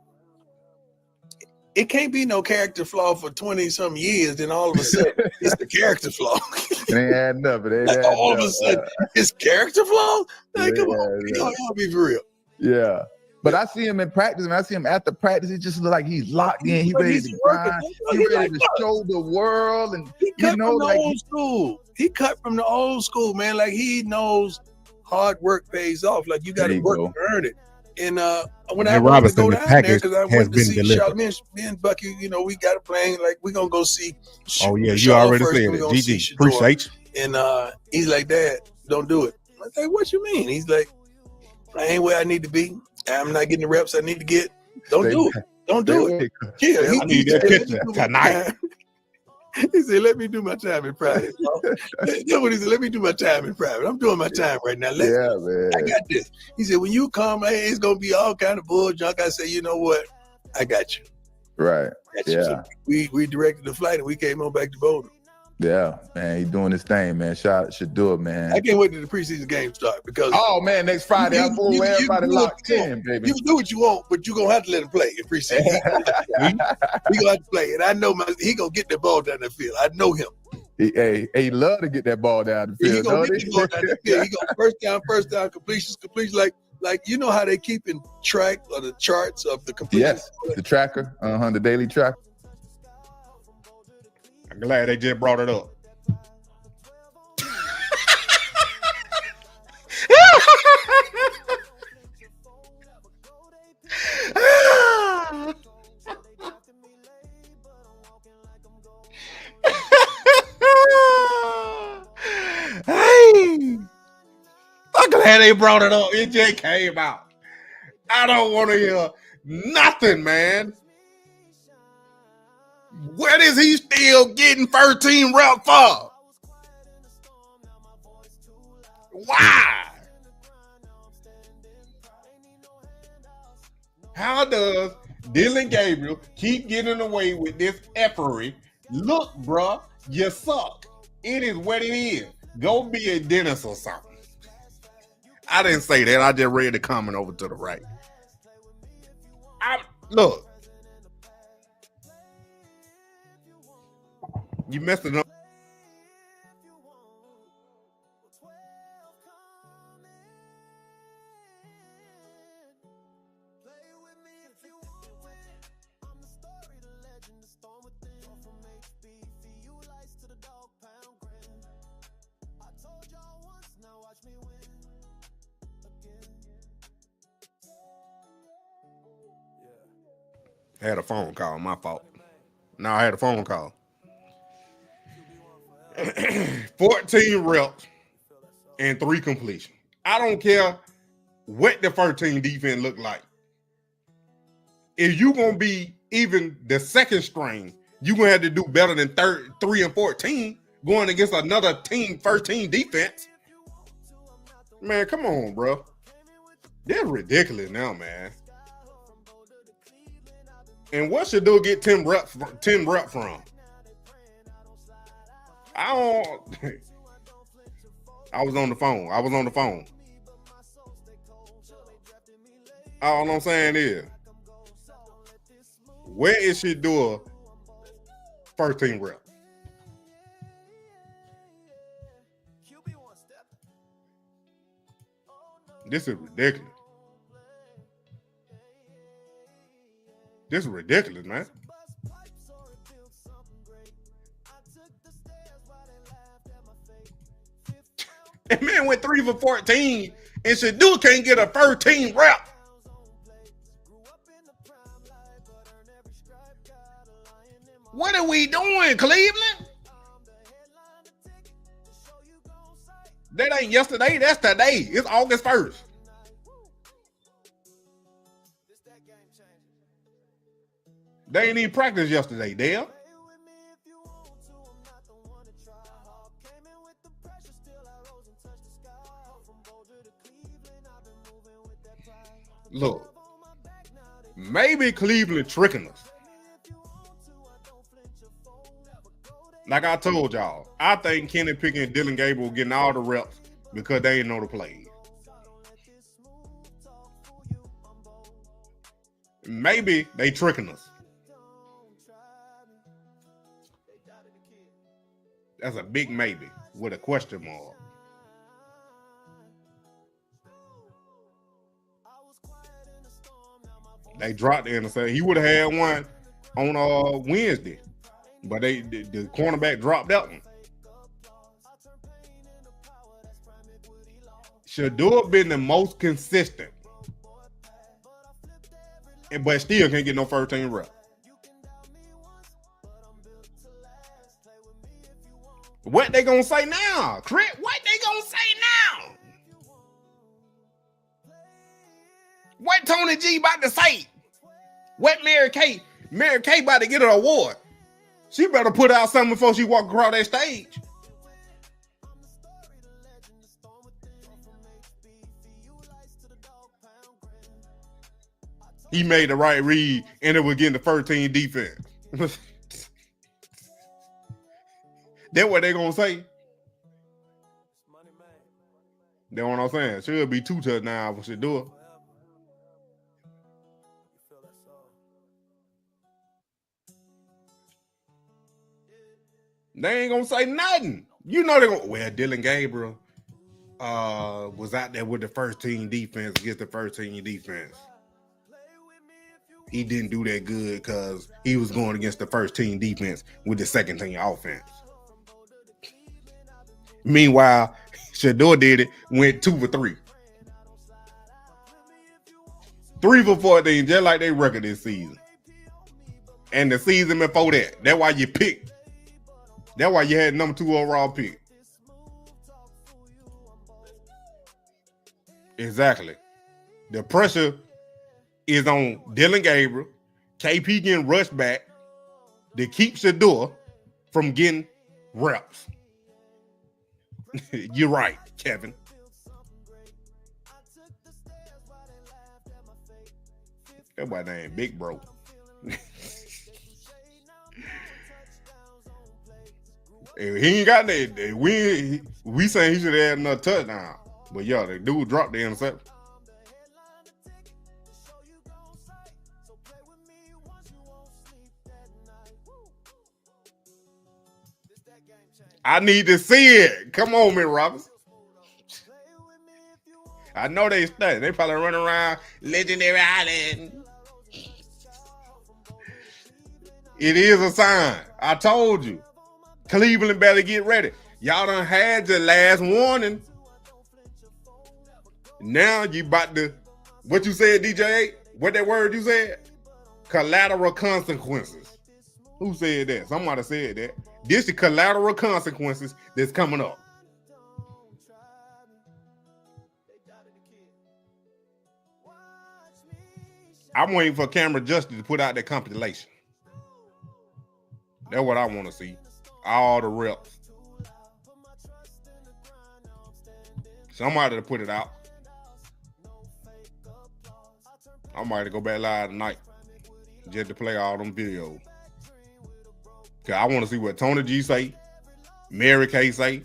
it can't be no character flaw for 20-some years. Then all of a sudden, it's the character flaw. It ain't adding up. It ain't adding all of a sudden, it's character flaw. Like, come on, y'all be for real. Yeah. But I see him in practice, and I see him after practice. He just looks like he's locked in. He's ready to grind. He's ready to show the world. And he cut from the old school. He cut from the old school, man. Like, he knows hard work pays off. Like, you got to work to earn it. And when I wanted to go down there, because I went to see Charlemagne, me and Bucky, we got a plane. Like, we're gonna go see. Oh yeah, you already said it. GG, appreciate you. And he's like, Dad, don't do it. I was like, what you mean? He's like, I ain't where I need to be. I'm not getting the reps I need to get. Don't do it. Don't do it. Yeah, I need that kitchen tonight. He said, let me do my time in private. That's what he said. Let me do my time in private. I'm doing my time right now. Man. I got this. He said, when you come, hey, it's going to be all kind of bull junk. I said, you know what? I got you. Right. Yeah. So we directed the flight and we came on back to Boulder. Yeah, man, he's doing his thing, man. Shout out Shedeur, man. I can't wait till the preseason game start because man, next Friday I'm full where everybody locked in, baby. You can do what you want, but you're gonna have to let him play in preseason. He gonna have to play, and I know he gonna get the ball down the field. I know him. He love to get that ball down the field. He gonna get the ball down the field. He gonna first down completions, like you know how they keep in track or the charts of the completions. Yes, the tracker, the daily tracker. I'm glad they just brought it up. Hey, I'm glad they brought it up. It just came out. I don't want to hear nothing, man. What is he still getting 13 reps for? Why? How does Dillon Gabriel keep getting away with this effery? Look, bruh, you suck. It is what it is. Go be a dentist or something. I didn't say that. I just read the comment over to the right. Look. You messed it up. I had a phone call. My fault. No, I had a phone call. 14 reps and 3 completions. I don't care what the 13 defense look like. If you gonna be even the second string, you gonna have to do better than 3 and 14 going against another team, first team defense. Man, come on, bro. They're ridiculous now, man. And what should do get 10 reps from? I was on the phone. All I'm saying is, where is Shedeur first team rep? This is ridiculous. This is ridiculous, man. That man went 3 for 14 and Shedeur can't get a first team rep. What are we doing, Cleveland? That ain't yesterday, that's today. It's August 1st. They ain't even practiced yesterday, damn. Look, maybe Cleveland tricking us. Like I told y'all, I think Kenny Pickett and Dylan Gabriel getting all the reps because they ain't know the plays. Maybe they tricking us. That's a big maybe with a question mark. They dropped the interception. He would have had one on Wednesday, but the cornerback dropped that one. Shedeur been the most consistent, but still can't get no first team rep. What they gonna say now? Crit, what they gonna say now? What Tony G about to say? What Mary Kay? Mary Kay about to get an award. She better put out something before she walk across that stage. He made the right read, and it was getting the first team defense. That's what they gonna say. That's what I'm saying. Should be 2 touchdowns for Shedeur. They ain't gonna say nothing. You know they're gonna. Well, Dylan Gabriel was out there with the first team defense against the first team defense. He didn't do that good because he was going against the first team defense with the second team offense. Meanwhile, Shedeur did it, went 2 for 3. 3 for 14, just like they record this season. And the season before that. That's why you picked. That's why you had number 2 overall pick. Exactly. The pressure is on Dylan Gabriel, KP getting rushed back to keep Shedeur from getting reps. You're right, Kevin. That boy name Big Bro. He ain't got that. We saying he should have had another touchdown. But yeah, the dude dropped the interception. I need to see it. Come on, man, Roberts. I know they study. They probably run around Legendary Island. It is a sign. I told you. Cleveland better get ready. Y'all done had your last warning. Now you about to, what you said, DJ? What that word you said? collateral consequences. Who said that? Somebody said that. This is collateral consequences that's coming up. I'm waiting for Camera Justice to put out that compilation. That's what I want to see. All the reps. Somebody to put it out. I might go back live tonight just to play all them videos. Cause I want to see what Tony G say, Mary Kay say,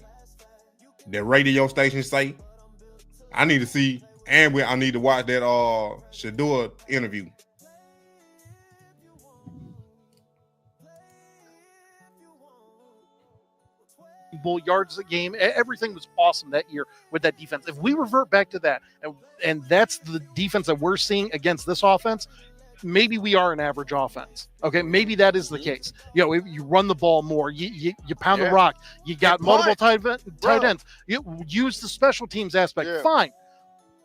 the radio station say. I need to see, and I need to watch that Shedeur interview. Yards a game. Everything was awesome that year with that defense. If we revert back to that, and that's the defense that we're seeing against this offense, maybe we are an average offense. Okay, maybe that is the case. You know, you run the ball more, you pound the rock, you got multiple tight ends. You use the special teams aspect. Fine.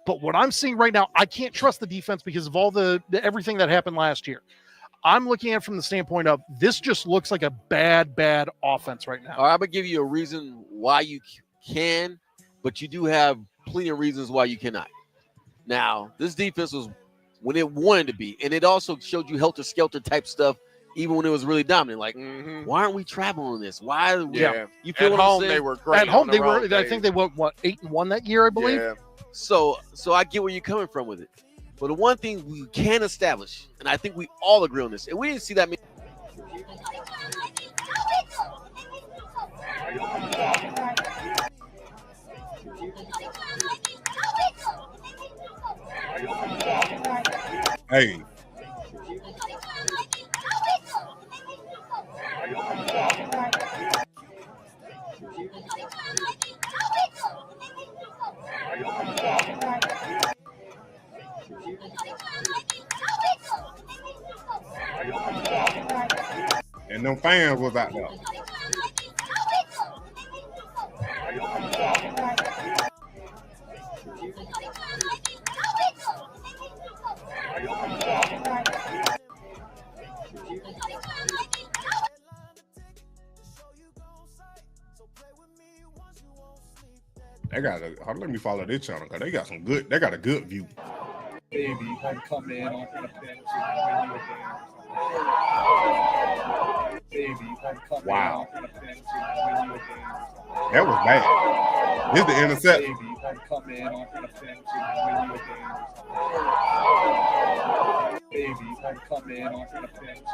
But what I'm seeing right now, I can't trust the defense because of all the everything that happened last year. I'm looking at it from the standpoint of this just looks like a bad offense right now. All right, I'm going to give you a reason why you can, but you do have plenty of reasons why you cannot. Now, this defense was when it wanted to be, and it also showed you helter-skelter type stuff even when it was really dominant. Like, why aren't we traveling this? Why? Yeah. You feel at what home, I'm saying? they were great. At home, they were. I think they went, 8-1 that year, I believe? Yeah. So I get where you're coming from with it. But the one thing we can establish, and I think we all agree on this, and we didn't see that many. Hey. And them fans was out there. They got let me follow this channel because they got some good. They got a good view. Baby, I'm coming off in a pinch. Baby, I'm coming off in a pinch. That was bad. This is the intercept. Baby, I'm coming off in a pinch. Baby, I'm coming off in a pinch.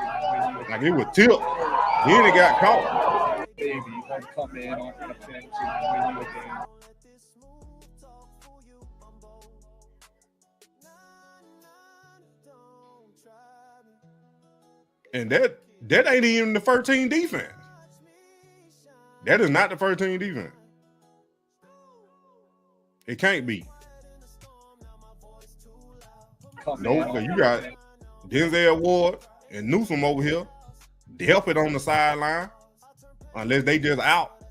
Like it was tipped. Then it got caught. Baby, I'm coming off in a pinch. And that ain't even the 13 defense. That is not the 13 defense. It can't be. No, you got Denzel Ward and Newsom over here. Help it on the sideline. Unless they just out.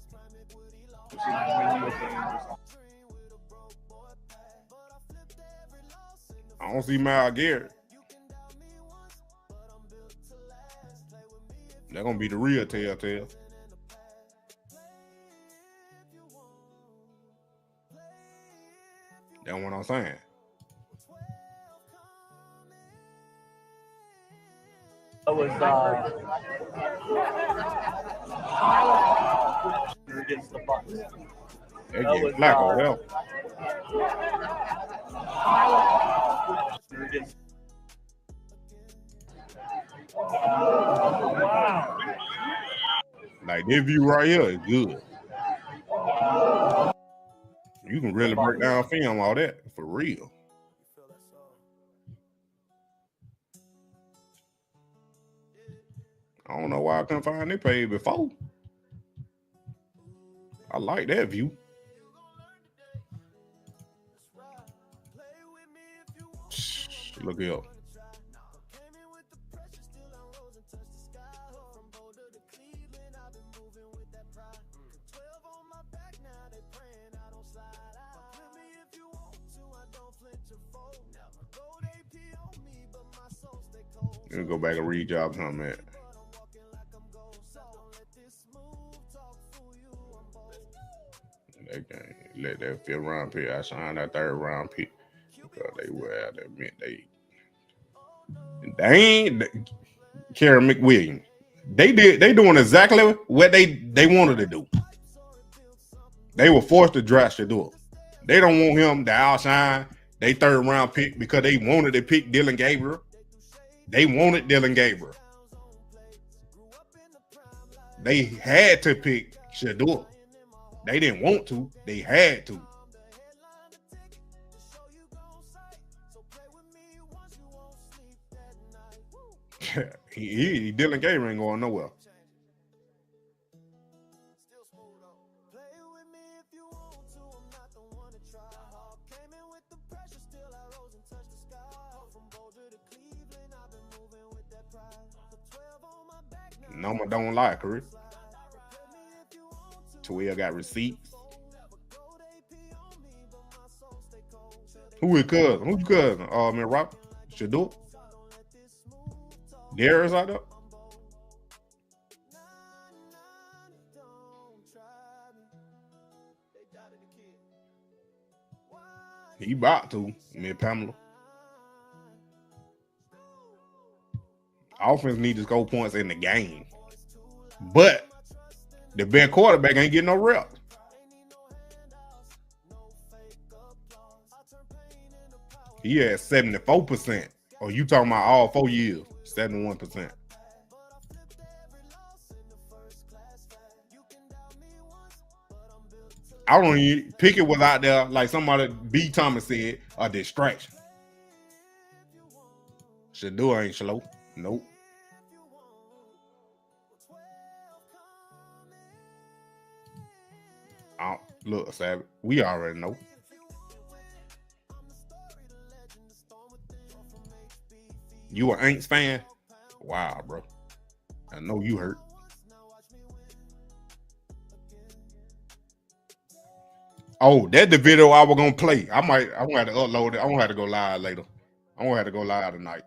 I don't see Myles Garrett. They're going to be the real telltale. That's what I'm saying. That was against the Bucks. They're getting black over there. Like this view right here is good. You can really break down film all that for real. I don't know why I couldn't find that page before. I like that view. Look here. Let me go back and read y'all something, man. That game, let that 5th round pick. I signed that 3rd round pick because they were that meant they ain't Karen McWilliams. They doing exactly what they wanted to do. They were forced to draft Shedeur. They don't want him to outshine they 3rd round pick because they wanted to pick Dillon Gabriel. They wanted Dillon Gabriel. They had to pick Shedeur. They didn't want to. They had to. Dillon Gabriel ain't going nowhere. Number don't lie, Chris. 12 got receipts. Who is cousin? Who's cousin? Man, Rob Shedeur. Darius out there. He about to, me and Pamela. Offense need to score points in the game. But the best quarterback ain't getting no reps. He had 74%. Oh, you talking about all 4 years? 71%. I don't even Pickett was out there like somebody B. Thomas said, a distraction. Shedeur ain't slow. Nope. Look, Savage, we already know. You an Aints fan? Wow, bro. I know you hurt. Oh, that's the video I was gonna play. I'm gonna have to upload it. I'm gonna have to go live later. I'm gonna have to go live tonight.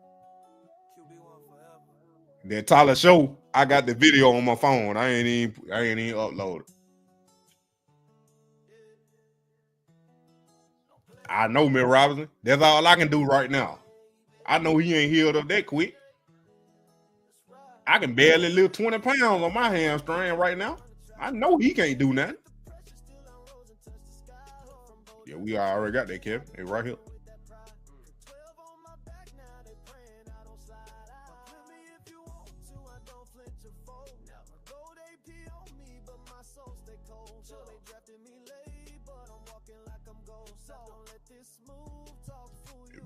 That Tyler show, I got the video on my phone. I ain't even uploaded. I know, Miss Robinson. That's all I can do right now. I know he ain't healed up that quick. I can barely lift 20 pounds on my hamstring right now. I know he can't do nothing. Yeah, we already got that, Kevin. It's right here.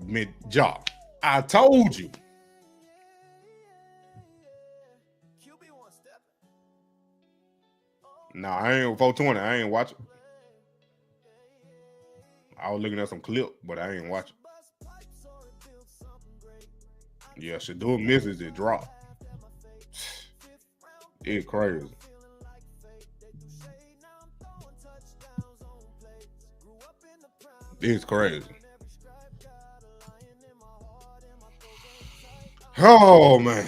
Mid-job. I told you. Nah, I ain't 420. I ain't watching. I was looking at some clip, but I ain't watching. Yeah, Shedeur misses it drop. It's crazy. It's crazy. Oh, man.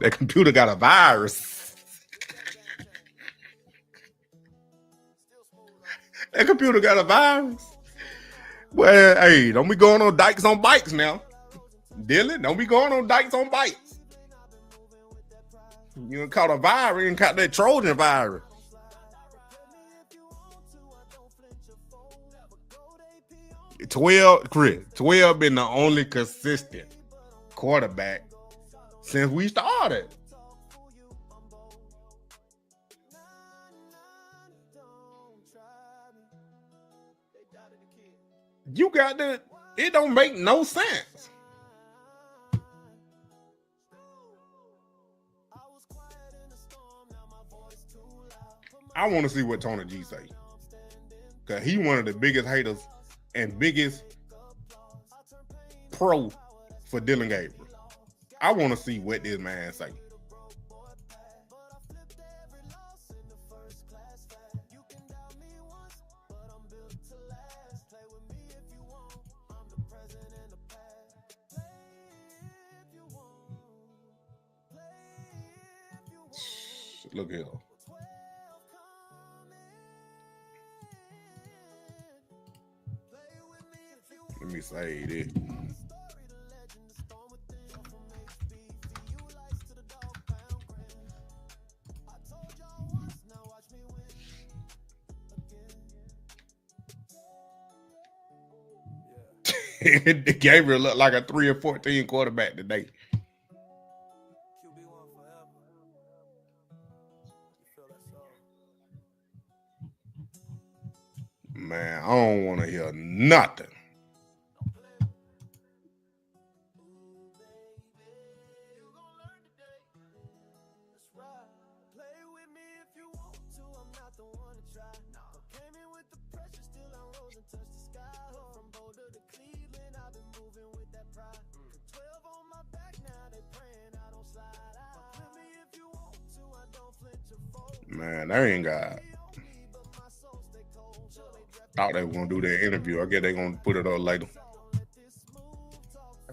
That computer got a virus. That computer got a virus. Well, hey, don't be going on dikes on bikes now. Dylan, don't be going on dikes on bikes. You done caught a virus and caught that Trojan virus. Chris, 12 been the only consistent quarterback since we started. You got to, it don't make no sense. I want to see what Tony G say. Because he one of the biggest haters and biggest pro for Dillon Gabriel. I want to see what this man say. Look here. Let me say this. Gabriel looked like a 3-14 quarterback today. Man, I don't want to hear nothing. Man, they ain't got. Thought they were gonna do their interview. I guess they're gonna put it on later.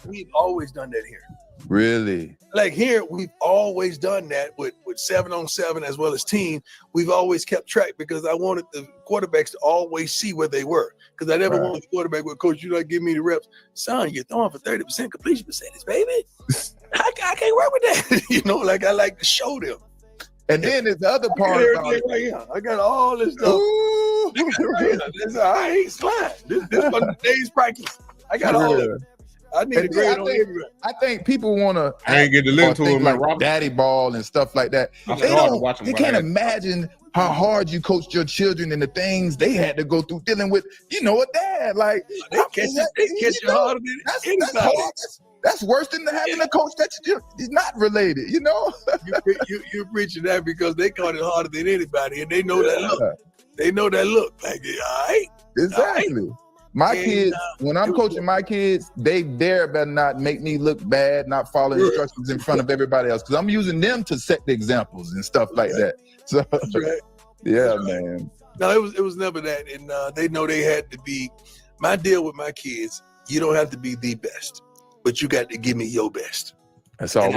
We've always done that here. Really? Like here, we've always done that with 7-on-7 as well as team. We've always kept track because I wanted the quarterbacks to always see where they were. Because I never wanted the quarterback with coach, you not give me the reps. Son, you're throwing for 30% completion percentage, baby. I can't work with that. You know, like I like to show them. And then there's the other part about it. Right here. I got all this stuff. I ain't slide. This for today's practice. I got all of it. I need a grade on everything. I think people want to. I ain't get to listen to him like daddy ball and stuff like that. They can't imagine how hard you coached your children and the things they had to go through dealing with. You know, a dad like they catch you harder than anybody. That's worse than having a coach that is not related. You know, you're preaching that because they caught it harder than anybody, and they know that look. They know that look. Like, all right, exactly. All right. My kids, when I'm coaching my kids, they better not make me look bad, not follow instructions in front of everybody else, because I'm using them to set the examples and stuff like that. So, yeah, man. No, it was never that, and they know they had to be. My deal with my kids, you don't have to be the best, but you got to give me your best. That's all.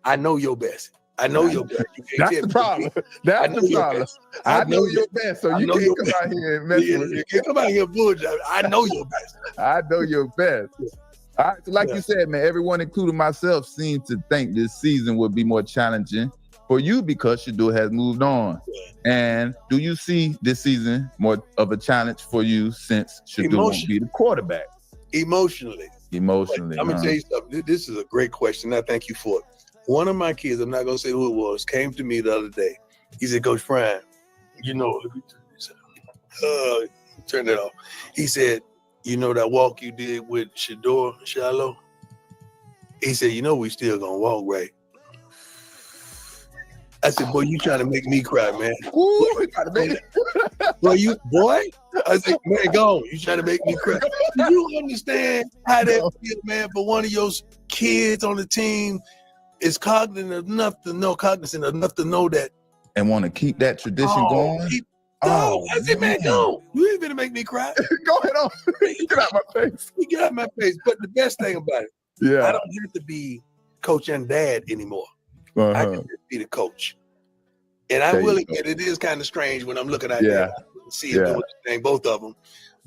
I know your best. I know your best. That's the problem. That's the problem. I know your best, so you can't come out here and mess with me. You can't come out here and bullshit. I know your best. I know your best. All right, so like you said, man, everyone, including myself, seemed to think this season would be more challenging for you because Shedeur has moved on. And do you see this season more of a challenge for you since Shedeur won't be the quarterback? Emotionally. I'm going to tell you something. This is a great question. I thank you for it. One of my kids, I'm not going to say who it was, came to me the other day. He said, Coach Brian, you know, turn it off. He said, you know that walk you did with Shedeur, Shiloh? He said, you know we still going to walk, right? I said, boy, you trying to make me cry, man. Ooh, boy? I said, man, go on. You trying to make me cry. Do you understand how that feel, man, for one of your kids on the team is cognizant enough to know that and want to keep that tradition going? I said, man, go. You ain't gonna make me cry. Go ahead on. Get out my face. Get out my face. But the best thing about it, I don't have to be coach and dad anymore. I can just be the coach. And I will admit it is kind of strange when I'm looking at that. See it doing the thing, both of them.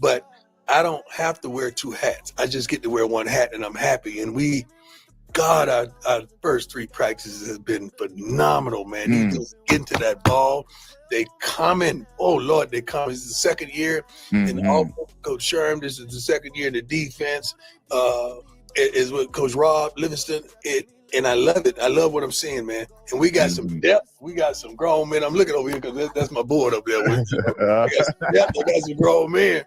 But I don't have to wear two hats. I just get to wear one hat and I'm happy. And our first three practices has been phenomenal, man. He just get into that ball. They come in. Oh, Lord, they come. It's the second year. And Coach Sherm, this is the second year in the defense. Is with Coach Rob Livingston. And I love it. I love what I'm seeing, man. And we got some depth. We got some grown men. I'm looking over here because that's my board up there. We got some depth. We got some grown men.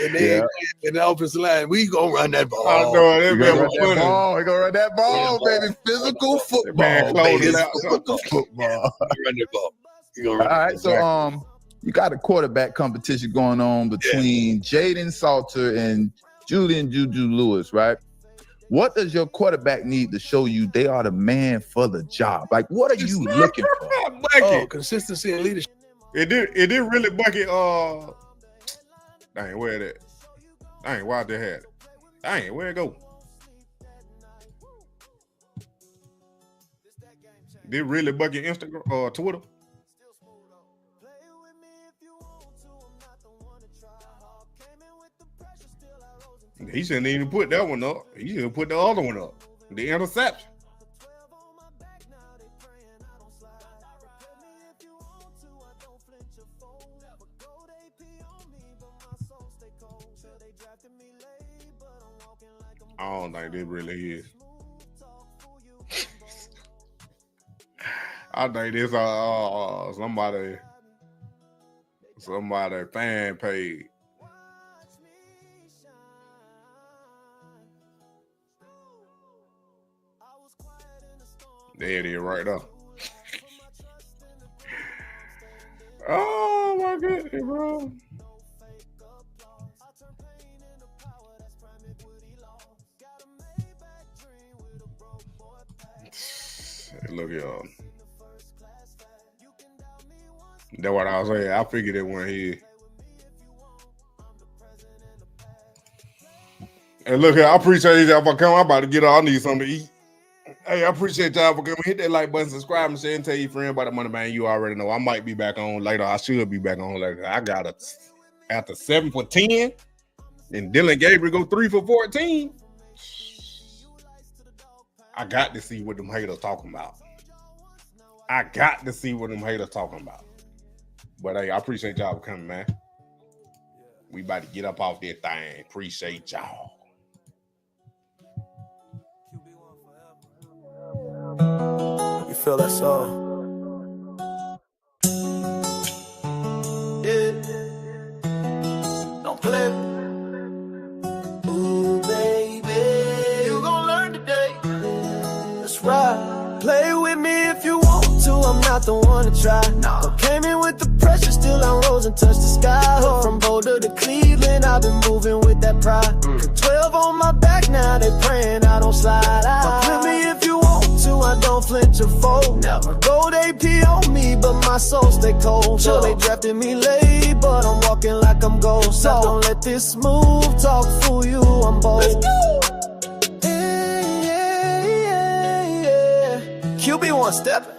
And they in the offensive line, we gonna run that ball. We're gonna run that ball, baby. Physical football, baby. Physical football. Run that ball. All right, so you got a quarterback competition going on between Jaden Salter and Julian Juju Lewis, right? What does your quarterback need to show you they are the man for the job? Like, what are you looking for? Consistency and leadership. It did really bucket. Dang, where that? Dang, why they had it? Dang, where it go? Did really bucket Instagram or Twitter? He shouldn't even put that one up. He should put the other one up. The interception. I don't think this really is. I think this somebody fan page. There it is right there. Oh my goodness, bro. Look, y'all. That's what I was saying. I figured it when he. And look here, I appreciate y'all for coming. I'm about to get on. I need something to eat. Hey, I appreciate y'all for coming. Hit that like button, subscribe, and share, and tell your friend about the Moneymane. You already know. I might be back on later. I should be back on later. I got after 7 for 10, and Dylan Gabriel go 3 for 14. I got to see what them haters talking about. But hey, I appreciate y'all for coming, man. We about to get up off that thing. Appreciate y'all. You feel that song? Yeah. Don't play. Ooh, baby, you gon' learn today. That's right. Play with me if you want to. I'm not the one to try. No. Came in with the pressure, still I rose and touched the sky. From Boulder to Cleveland, I've been moving with that pride. 12 on my back, now they praying I don't slide. Play me if you want to, I don't flinch or fold. Never gold AP on me, but my soul stay cold. Sure, they drafted me late, but I'm walking like I'm gold. So don't let this smooth talk fool you, I'm bold. Let's go. QB one stepping.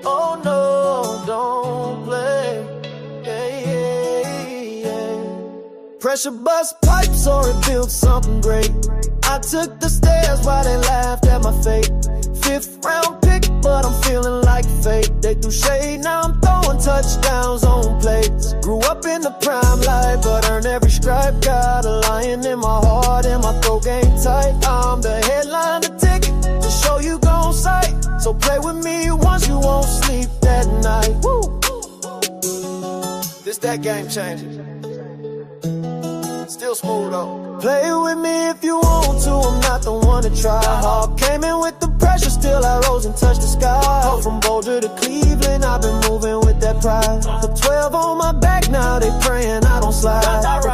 Oh no, don't play. Pressure bust pipes or it built something great. I took the stairs while they laughed at my fate. 5th round pick, but I'm feeling like fate. They threw shade, now I'm throwing touchdowns on plates. Grew up in the prime life, but earned every stripe. Got a lion in my heart and my throat game tight. I'm the headline, the ticket to show you gon' sight. So play with me once, you won't sleep that night. Woo. This that game changer. Still smooth though. Play with me if you want to, I'm not the one to try. Hard came in with the pressure, still I rose and touched the sky. From Boulder to Cleveland, I've been moving with that pride. The 12 on my back, now they praying I don't slide.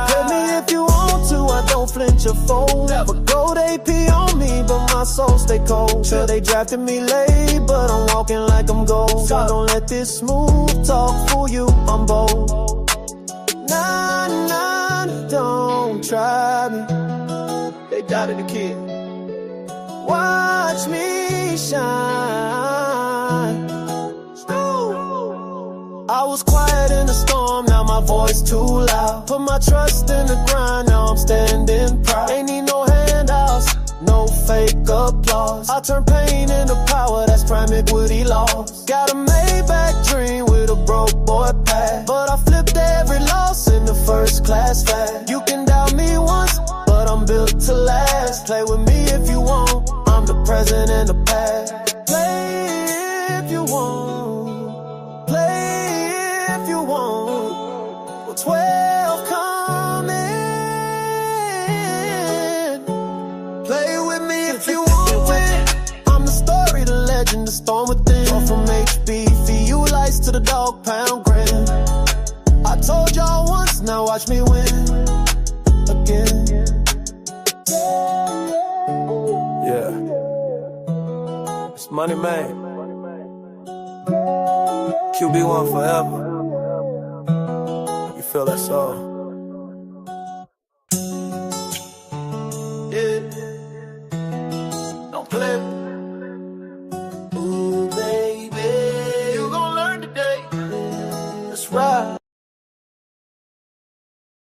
Play me if you want to, I don't flinch or fold. But gold AP on me, but my soul stay cold. Sure, they drafted me late, but I'm walking like I'm gold. So don't let this smooth talk fool you, I'm bold. Nah, don't try me. They doubted the kid. Watch me shine. I was quiet in the storm, now my voice too loud. Put my trust in the grind, now I'm standing proud. Ain't need no handouts, no fake applause. I turn pain into power, that's prime equity laws. Got a Maybach dream with a broke boy past, but I flipped every loss in the first class fast. You can doubt me once, but I'm built to last. Play with me if you want, I'm the present and the past. Play if you want, play if you want. Well, 12 coming. Play with me if you want it. I'm the story, the legend, the storm within. Go from HB, FU lights to the dog pound grin. I told y'all once, now watch me win again. Yeah, it's Moneymane. QB1 forever. You feel that song?